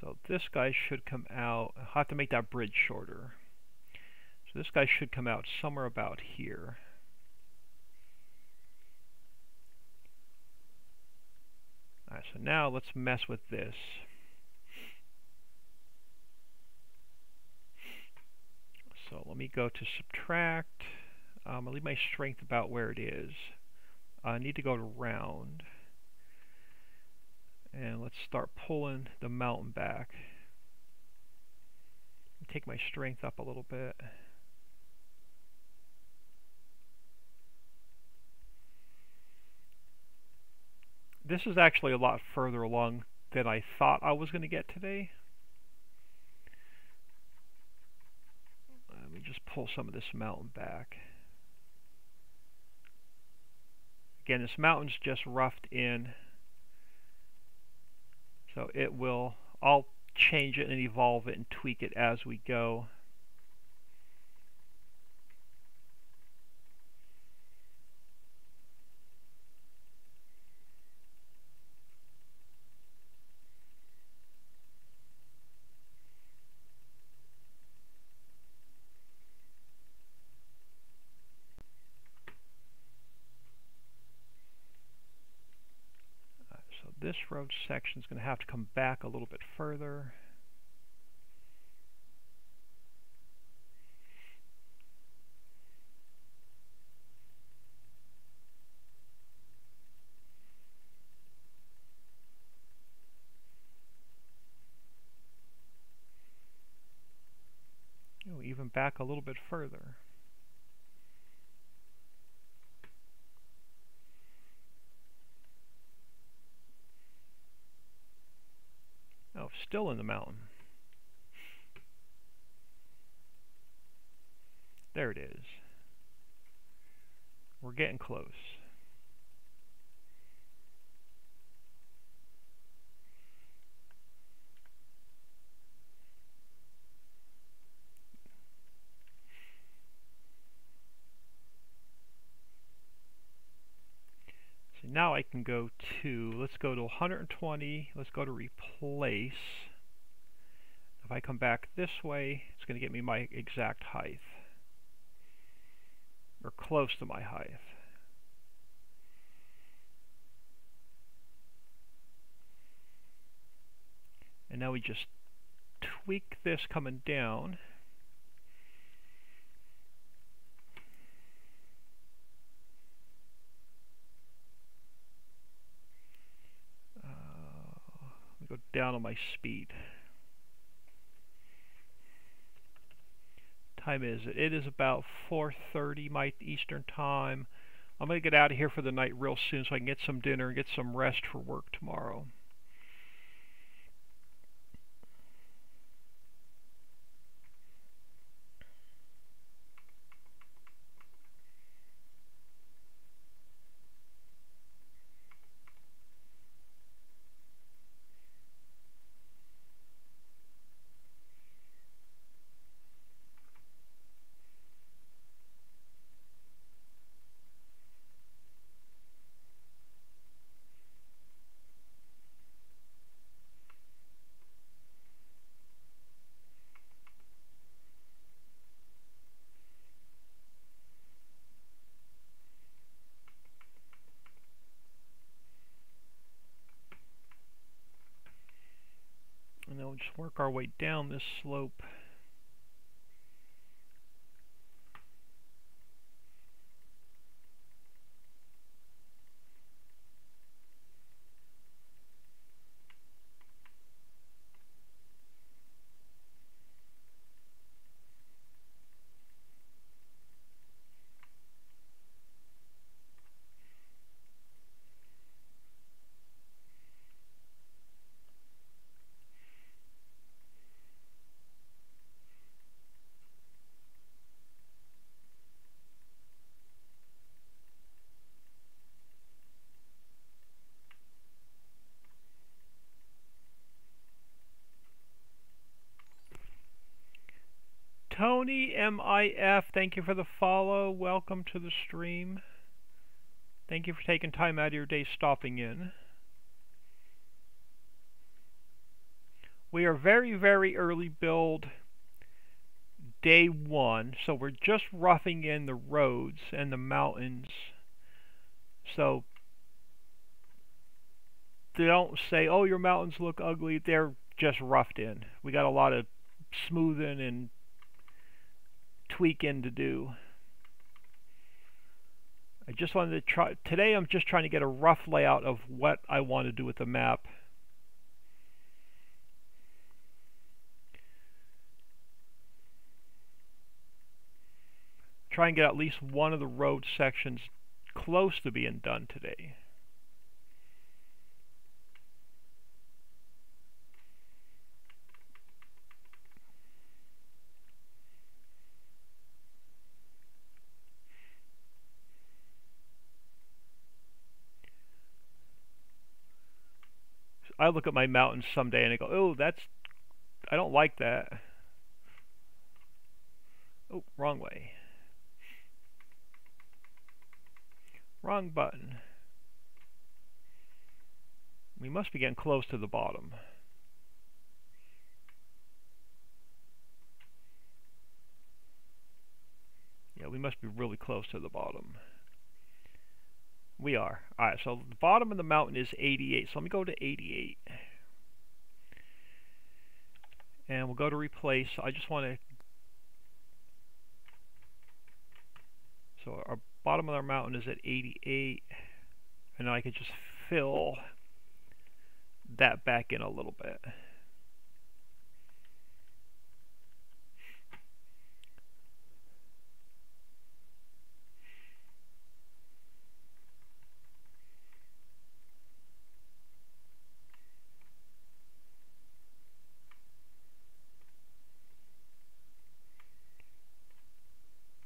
So this guy should come out. I'll have to make that bridge shorter. So this guy should come out somewhere about here. Alright, so now let's mess with this. So let me go to subtract. I'll leave my strength about where it is. I need to go to round. And let's start pulling the mountain back. Take my strength up a little bit. This is actually a lot further along than I thought I was going to get today. Let me just pull some of this mountain back. Again, this mountain's just roughed in. So it will, I'll change it and evolve it and tweak it as we go. This road section is going to have to come back a little bit further. Oh, even back a little bit further. Oh, still in the mountain. There it is. We're getting close. So now I can go to, let's go to 120, let's go to replace. If I come back this way, it's going to get me my exact height. Or close to my height. And now we just tweak this coming down. Let me go down on my speed. Time is it? It is about 4:30 my Eastern time. I'm going to get out of here for the night real soon so I can get some dinner and get some rest for work tomorrow. just work our way down this slope. Tony MIF, thank you for the follow. Welcome to the stream. Thank you for taking time out of your day stopping in. We are very, very early build, day 1, so we're just roughing in the roads and the mountains. So they don't say, oh, your mountains look ugly. They're just roughed in. We got a lot of smoothing and tweaking to do. I just wanted to try, today I'm just trying to get a rough layout of what I want to do with the map. Try and get at least one of the road sections close to being done today. I look at my mountains someday and I go, oh, I don't like that. Oh, wrong way. Wrong button. We must be getting close to the bottom. Yeah, we must be really close to the bottom. We are. Alright, so the bottom of the mountain is 88. So let me go to 88. And we'll go to replace. I just want to... So our bottom of our mountain is at 88. And I could just fill that back in a little bit.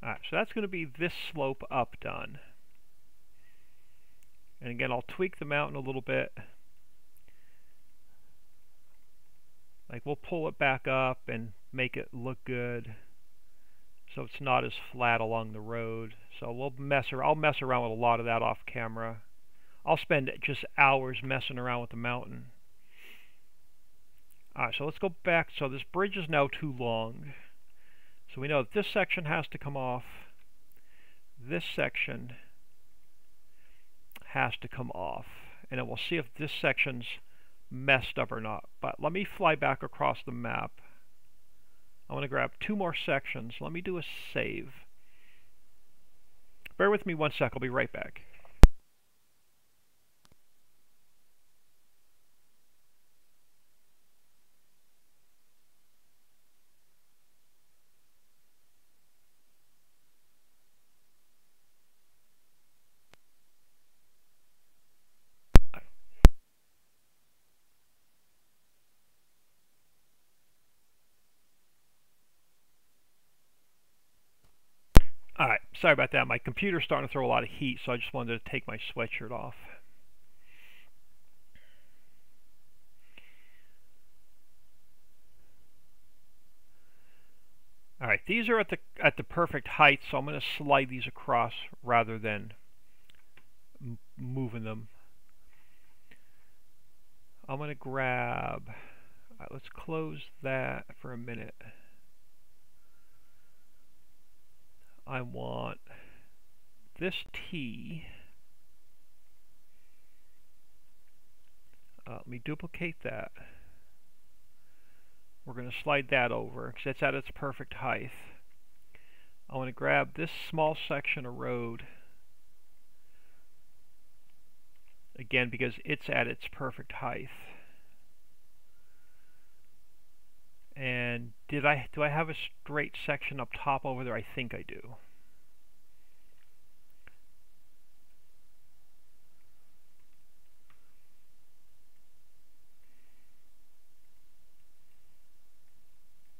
Alright, so that's going to be this slope up done. And again, I'll tweak the mountain a little bit. Like, we'll pull it back up and make it look good, so it's not as flat along the road. So I'll mess around with a lot of that off camera. I'll spend just hours messing around with the mountain. Alright, so let's go back. So this bridge is now too long. So we know that this section has to come off. This section has to come off. And then we'll see if this section's messed up or not. But let me fly back across the map. I want to grab 2 more sections. Let me do a save. Bear with me 1 sec. I'll be right back. Alright, sorry about that. My computer's starting to throw a lot of heat, so I just wanted to take my sweatshirt off. Alright, these are at the perfect height, so I'm going to slide these across rather than moving them. I'm going to grab... Alright, let's close that for a minute. I want this T. Let me duplicate that. We're going to slide that over because it's at its perfect height. I want to grab this small section of road again because it's at its perfect height. And do I have a straight section up top over there? I think I do.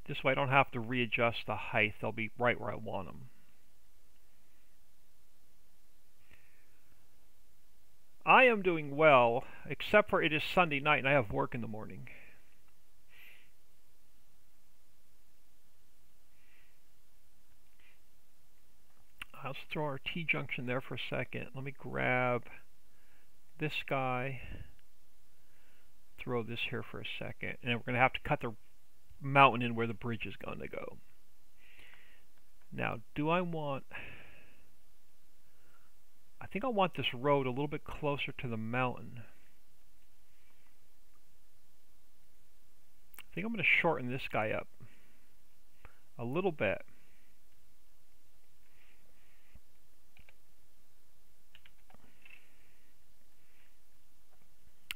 This way I don't have to readjust the height. They'll be right where I want them. I am doing well, except for it is Sunday night and I have work in the morning. Let's throw our T-junction there for a second. Let me grab this guy, throw this here for a second, and then we're going to have to cut the mountain in where the bridge is going to go. Now, I think I want this road a little bit closer to the mountain. I think I'm going to shorten this guy up a little bit.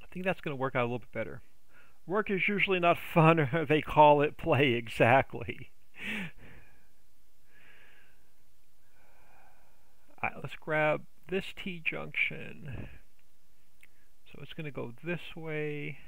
I think that's going to work out a little bit better. Work is usually not fun, or they call it play, exactly. Alright, let's grab this T-junction. So it's going to go this way.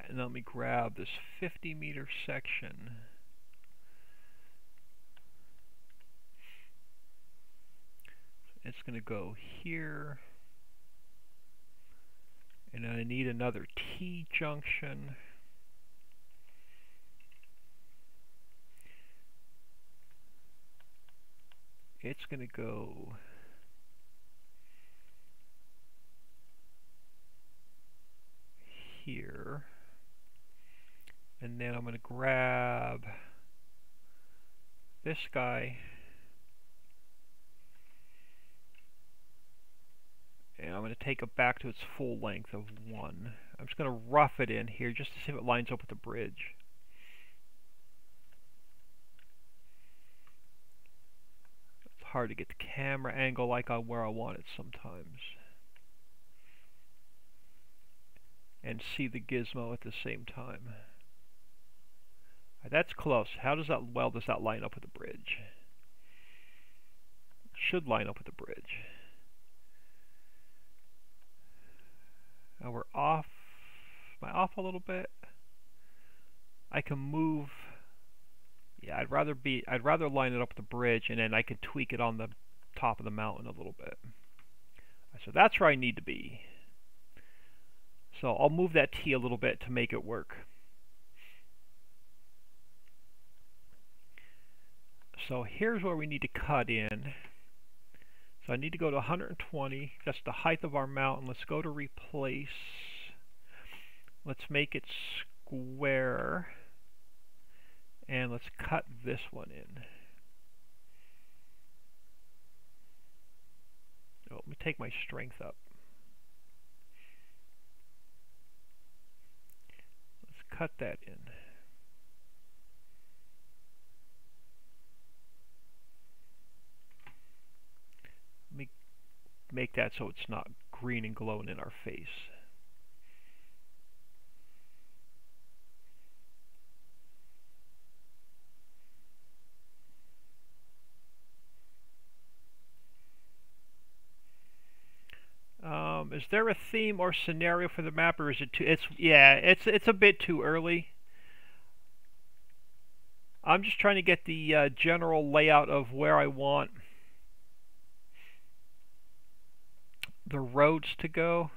And let me grab this 50-meter section. It's going to go here. And I need another T-junction. It's going to go here. And then I'm going to grab this guy, and I'm going to take it back to its full length of 1. I'm just going to rough it in here just to see if it lines up with the bridge. It's hard to get the camera angle like on where I want it sometimes, and see the gizmo at the same time. That's close. How does that line up with the bridge? Should line up with the bridge. Now we're off. Am I off a little bit? I can move. Yeah, I'd rather line it up with the bridge, and then I can tweak it on the top of the mountain a little bit. So that's where I need to be. So I'll move that T a little bit to make it work. So here's where we need to cut in. So I need to go to 120. That's the height of our mountain. Let's go to replace. Let's make it square. And let's cut this one in. Oh, let me take my strength up. Let's cut that in. Make that so it's not green and glowing in our face. Is there a theme or scenario for the map, or is it too? It's a bit too early. I'm just trying to get the general layout of where I want the roads to go.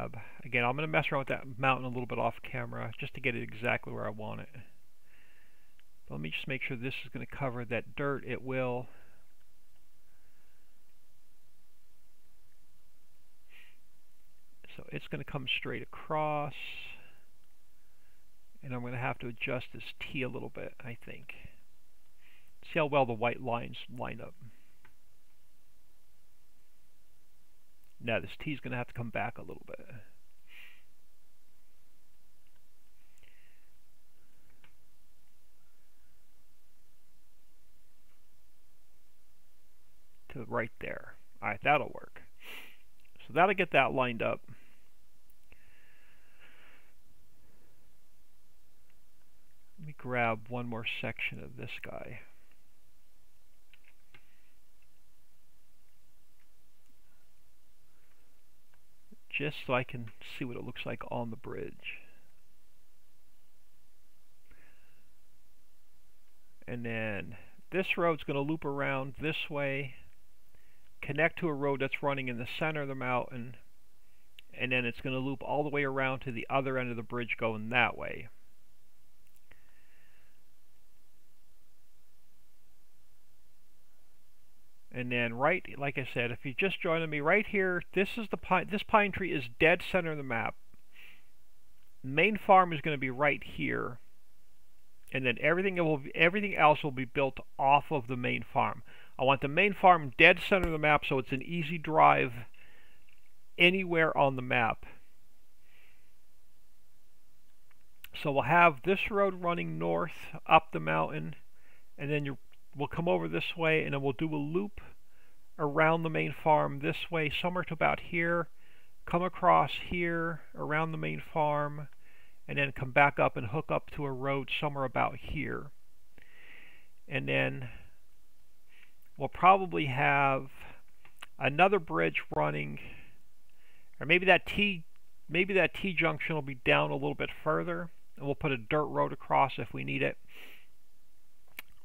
grab, again, I'm going to mess around with that mountain a little bit off camera just to get it exactly where I want it. But let me just make sure this is going to cover that dirt. It will. So it's going to come straight across. And I'm going to have to adjust this T a little bit, I think. See how well the white lines line up. Now this T is going to have to come back a little bit. To right there. Alright, that'll work. So that'll get that lined up. Let me grab one more section of this guy. Just so I can see what it looks like on the bridge. And then this road's going to loop around this way, connect to a road that's running in the center of the mountain, and then it's going to loop all the way around to the other end of the bridge going that way. And then right, like I said, if you just joined me right here, this is the pine. This pine tree is dead center of the map. Main farm is going to be right here, and then everything else will be built off of the main farm. I want the main farm dead center of the map, so it's an easy drive anywhere on the map. So we'll have this road running north up the mountain, and then we'll come over this way, and then we'll do a loop around the main farm this way, somewhere to about here, come across here, around the main farm, and then come back up and hook up to a road somewhere about here. And then we'll probably have another bridge running, or maybe that T junction will be down a little bit further, and we'll put a dirt road across if we need it.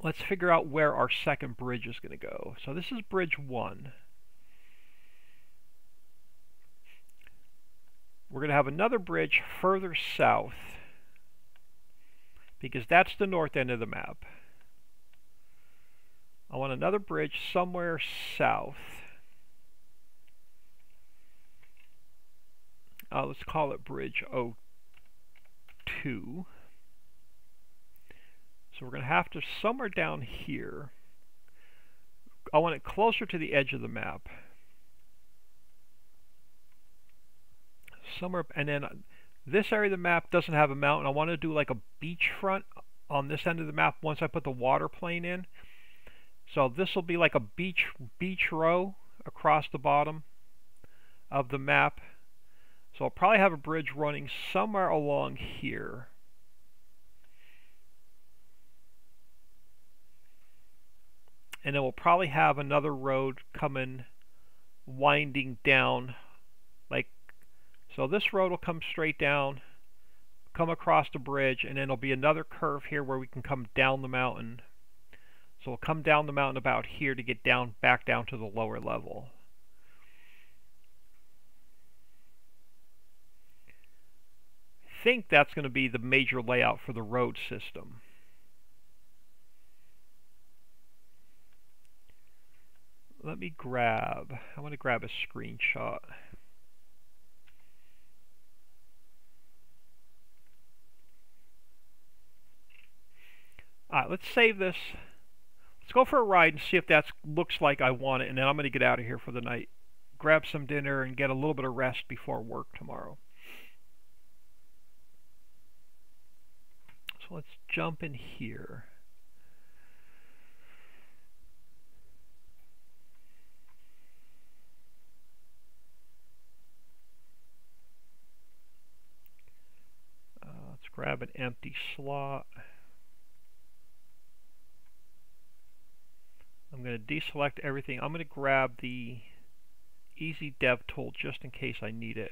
Let's figure out where our second bridge is going to go. So this is bridge 1. We're going to have another bridge further south, because that's the north end of the map. I want another bridge somewhere south. Let's call it bridge 02. So we're going to have to somewhere down here. I want it closer to the edge of the map. Somewhere, and then this area of the map doesn't have a mountain. I want to do like a beachfront on this end of the map once I put the water plane in. So this will be like a beach row across the bottom of the map. So I'll probably have a bridge running somewhere along here. And then we'll probably have another road coming, winding down, like, so this road will come straight down, come across the bridge, and then there'll be another curve here where we can come down the mountain. So we'll come down the mountain about here to get down, back down to the lower level. I think that's going to be the major layout for the road system. Let me grab, I want to grab a screenshot. Alright, let's save this. Let's go for a ride and see if that looks like I want it, and then I'm going to get out of here for the night. Grab some dinner and get a little bit of rest before work tomorrow. So let's jump in here. Let's grab an empty slot. I'm going to deselect everything. I'm going to grab the Easy Dev tool just in case I need it.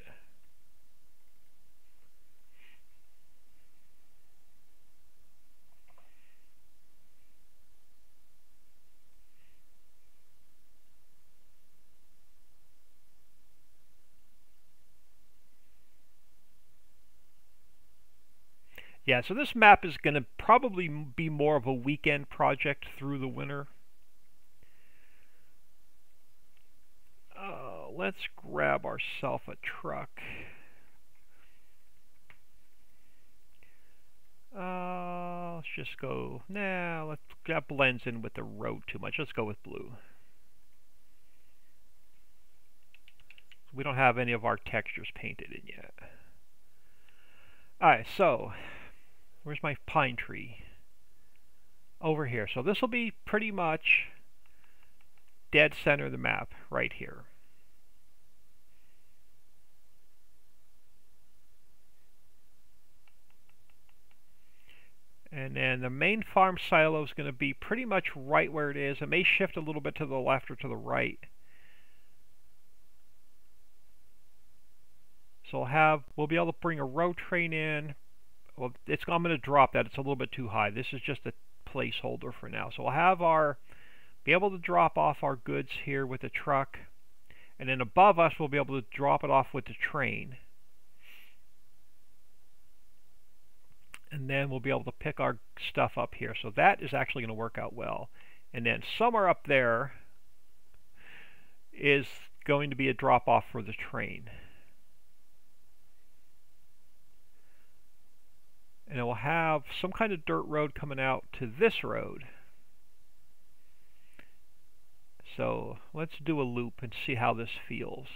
Yeah, so this map is going to probably be more of a weekend project through the winter. Let's grab ourselves a truck. Let's just go. Nah, that blends in with the road too much. Let's go with blue. We don't have any of our textures painted in yet. Alright, so where's my pine tree? Over here. So this will be pretty much dead center of the map right here. And then the main farm silo is going to be pretty much right where it is. It may shift a little bit to the left or to the right. So we'll be able to bring a road train in. Well, I'm going to drop that. It's a little bit too high. This is just a placeholder for now. So we'll be able to drop off our goods here with the truck. And then above us, we'll be able to drop it off with the train. And then we'll be able to pick our stuff up here. So that is actually going to work out well. And then somewhere up there is going to be a drop off for the train. And it will have some kind of dirt road coming out to this road. So let's do a loop and see how this feels.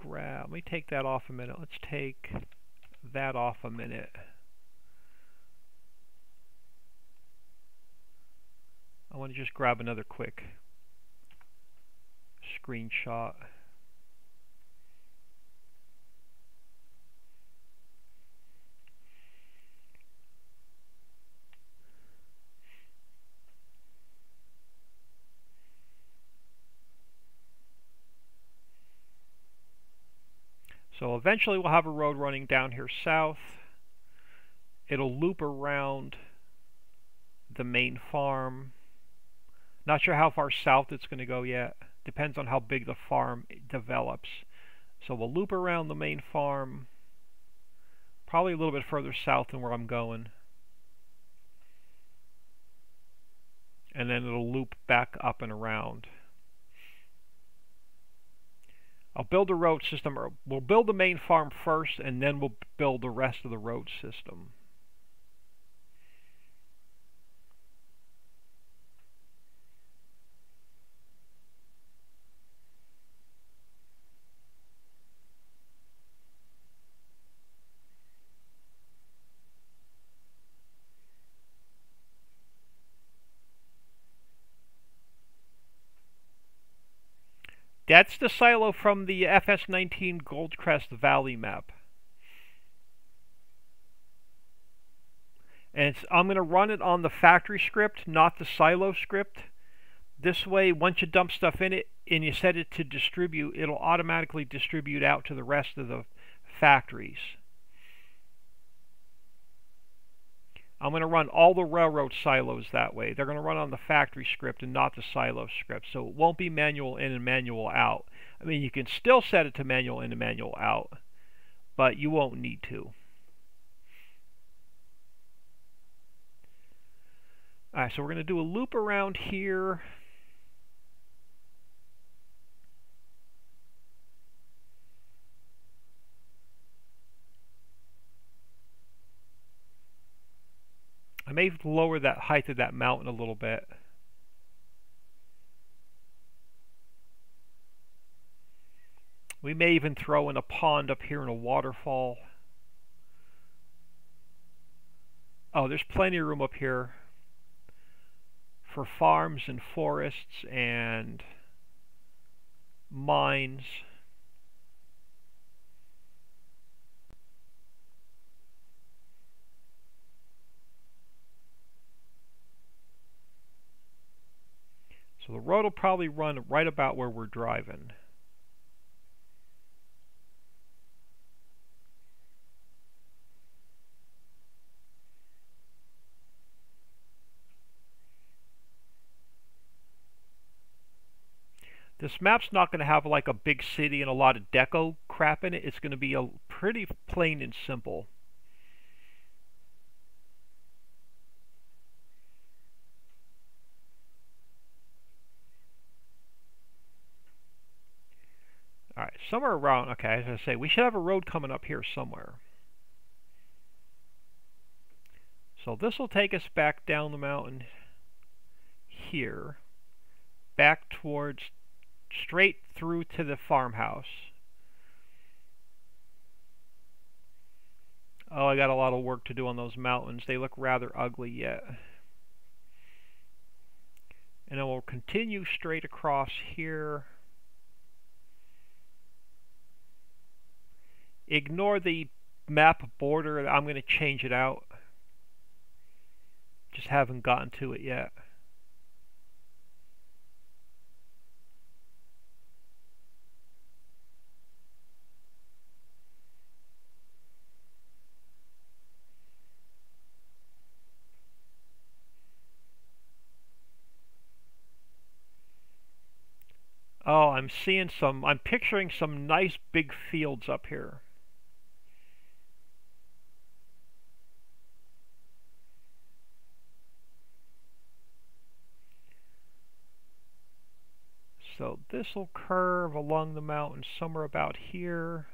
Let me take that off a minute. Let's take that off a minute. I want to just grab another quick screenshot. So eventually we'll have a road running down here south. It'll loop around the main farm. Not sure how far south it's going to go yet. Depends on how big the farm develops. So we'll loop around the main farm, probably a little bit further south than where I'm going. And then it'll loop back up and around. I'll build a road system, or we'll build the main farm first, and then we'll build the rest of the road system. That's the silo from the FS19 Goldcrest Valley map. And I'm going to run it on the factory script, not the silo script. This way, once you dump stuff in it and you set it to distribute, it'll automatically distribute out to the rest of the factories. I'm going to run all the railroad silos that way. They're going to run on the factory script and not the silo script. So it won't be manual in and manual out. I mean, you can still set it to manual in and manual out, but you won't need to. Alright, so we're going to do a loop around here. I may lower that height of that mountain a little bit. We may even throw in a pond up here and a waterfall. Oh, there's plenty of room up here for farms and forests and mines. So the road will probably run right about where we're driving. This map's not going to have like a big city and a lot of deco crap in it. It's going to be a pretty plain and simple. Alright, somewhere around, okay, as I say, we should have a road coming up here somewhere. So this will take us back down the mountain here, back towards, straight through to the farmhouse. Oh, I got a lot of work to do on those mountains. They look rather ugly yet. And then we'll continue straight across here. Ignore the map border. I'm going to change it out. Just haven't gotten to it yet. Oh, I'm picturing some nice big fields up here. So this will curve along the mountain somewhere about here.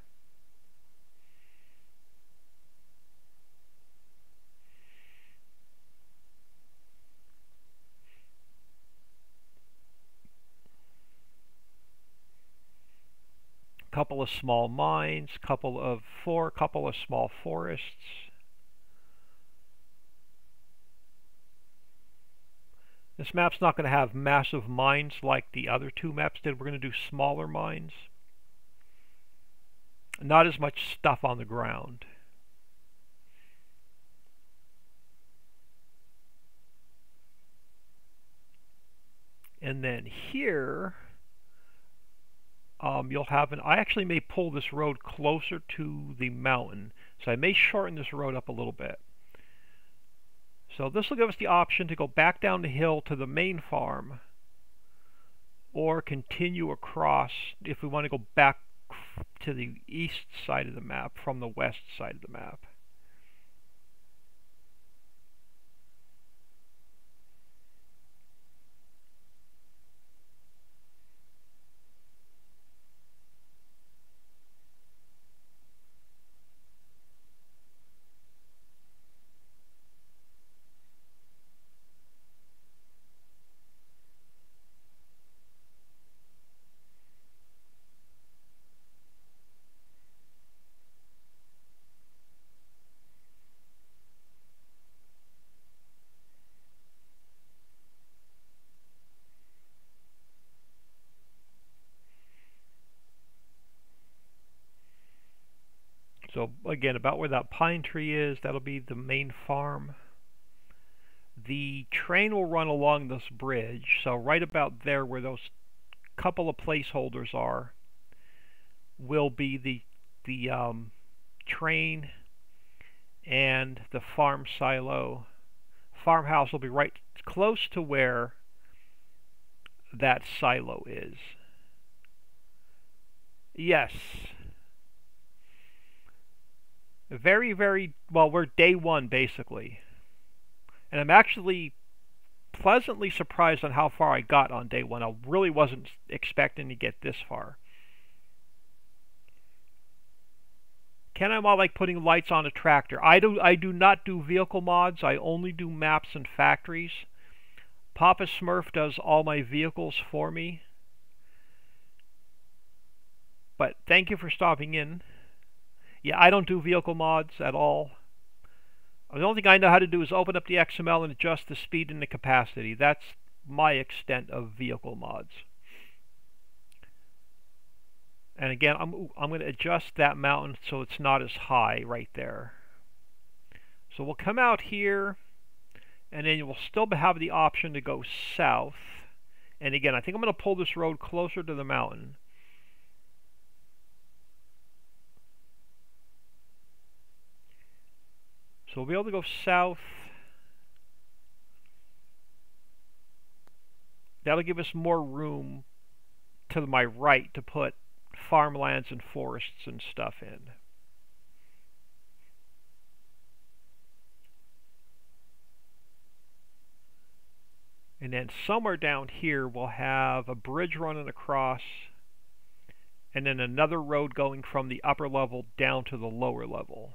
Couple of small mines, couple of small forests. This map's not going to have massive mines like the other two maps did. We're going to do smaller mines. Not as much stuff on the ground. And then here, you'll have I actually may pull this road closer to the mountain. So I may shorten this road up a little bit. So this will give us the option to go back down the hill to the main farm, or continue across if we want to go back to the east side of the map from the west side of the map. So again, about where that pine tree is, that'll be the main farm. The train will run along this bridge, so right about there where those couple of placeholders are will be the train and the farm silo. Farmhouse will be right close to where that silo is. Yes. Very, very, well, we're day one, basically. And I'm actually pleasantly surprised on how far I got on day one. I really wasn't expecting to get this far. Can I mod like putting lights on a tractor? I do not do vehicle mods. I only do maps and factories. Papa Smurf does all my vehicles for me. But thank you for stopping in. Yeah, I don't do vehicle mods at all. The only thing I know how to do is open up the XML and adjust the speed and the capacity. That's my extent of vehicle mods. And again, I'm going to adjust that mountain so it's not as high right there. So we'll come out here, and then we'll still have the option to go south. And again, I think I'm going to pull this road closer to the mountain. So we'll be able to go south. That'll give us more room to my right to put farmlands and forests and stuff in. And then somewhere down here we'll have a bridge running across, and then another road going from the upper level down to the lower level.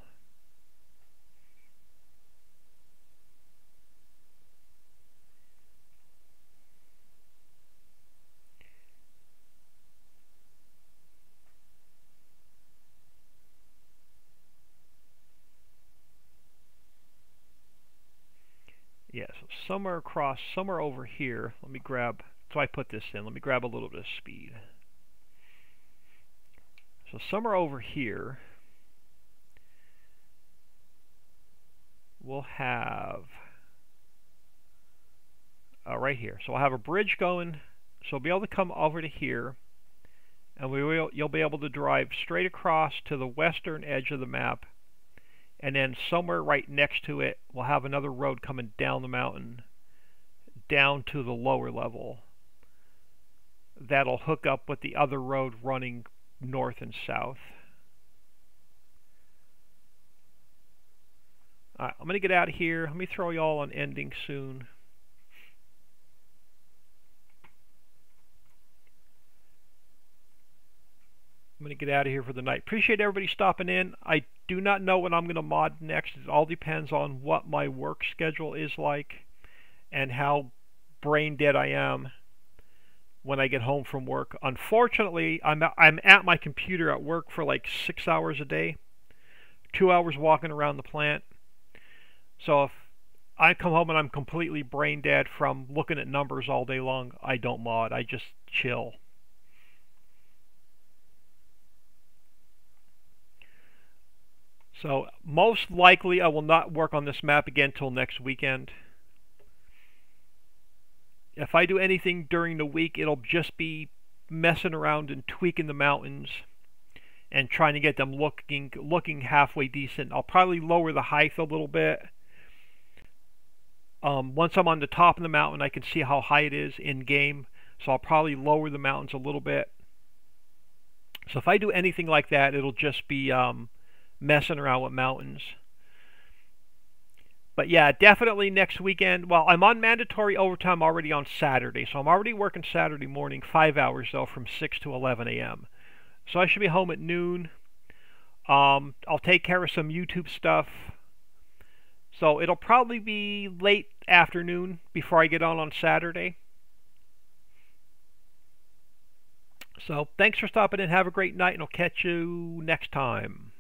Yeah, so somewhere across, somewhere over here, let me grab, so I put this in, let me grab a little bit of speed. So somewhere over here, we'll have, right here, so I'll have a bridge going, so we'll be able to come over to here, and you'll be able to drive straight across to the western edge of the map, and then somewhere right next to it, we'll have another road coming down the mountain, down to the lower level. That'll hook up with the other road running north and south. Alright, I'm going to get out of here. Let me throw y'all on ending soon. I'm going to get out of here for the night. Appreciate everybody stopping in. I do not know what I'm going to mod next. It all depends on what my work schedule is like and how brain dead I am when I get home from work. Unfortunately, I'm at my computer at work for like 6 hours a day, 2 hours walking around the plant. So if I come home and I'm completely brain dead from looking at numbers all day long, I don't mod. I just chill. So most likely I will not work on this map again till next weekend. If I do anything during the week, it'll just be messing around and tweaking the mountains and trying to get them looking halfway decent. I'll probably lower the height a little bit. Once I'm on the top of the mountain, I can see how high it is in game, so I'll probably lower the mountains a little bit. So if I do anything like that, it'll just be messing around with mountains. But yeah, definitely next weekend. Well, I'm on mandatory overtime already on Saturday, so I'm already working Saturday morning, 5 hours though, from 6 to 11 a.m. So I should be home at noon. I'll take care of some YouTube stuff. So it'll probably be late afternoon before I get on Saturday. So thanks for stopping in. Have a great night, and I'll catch you next time.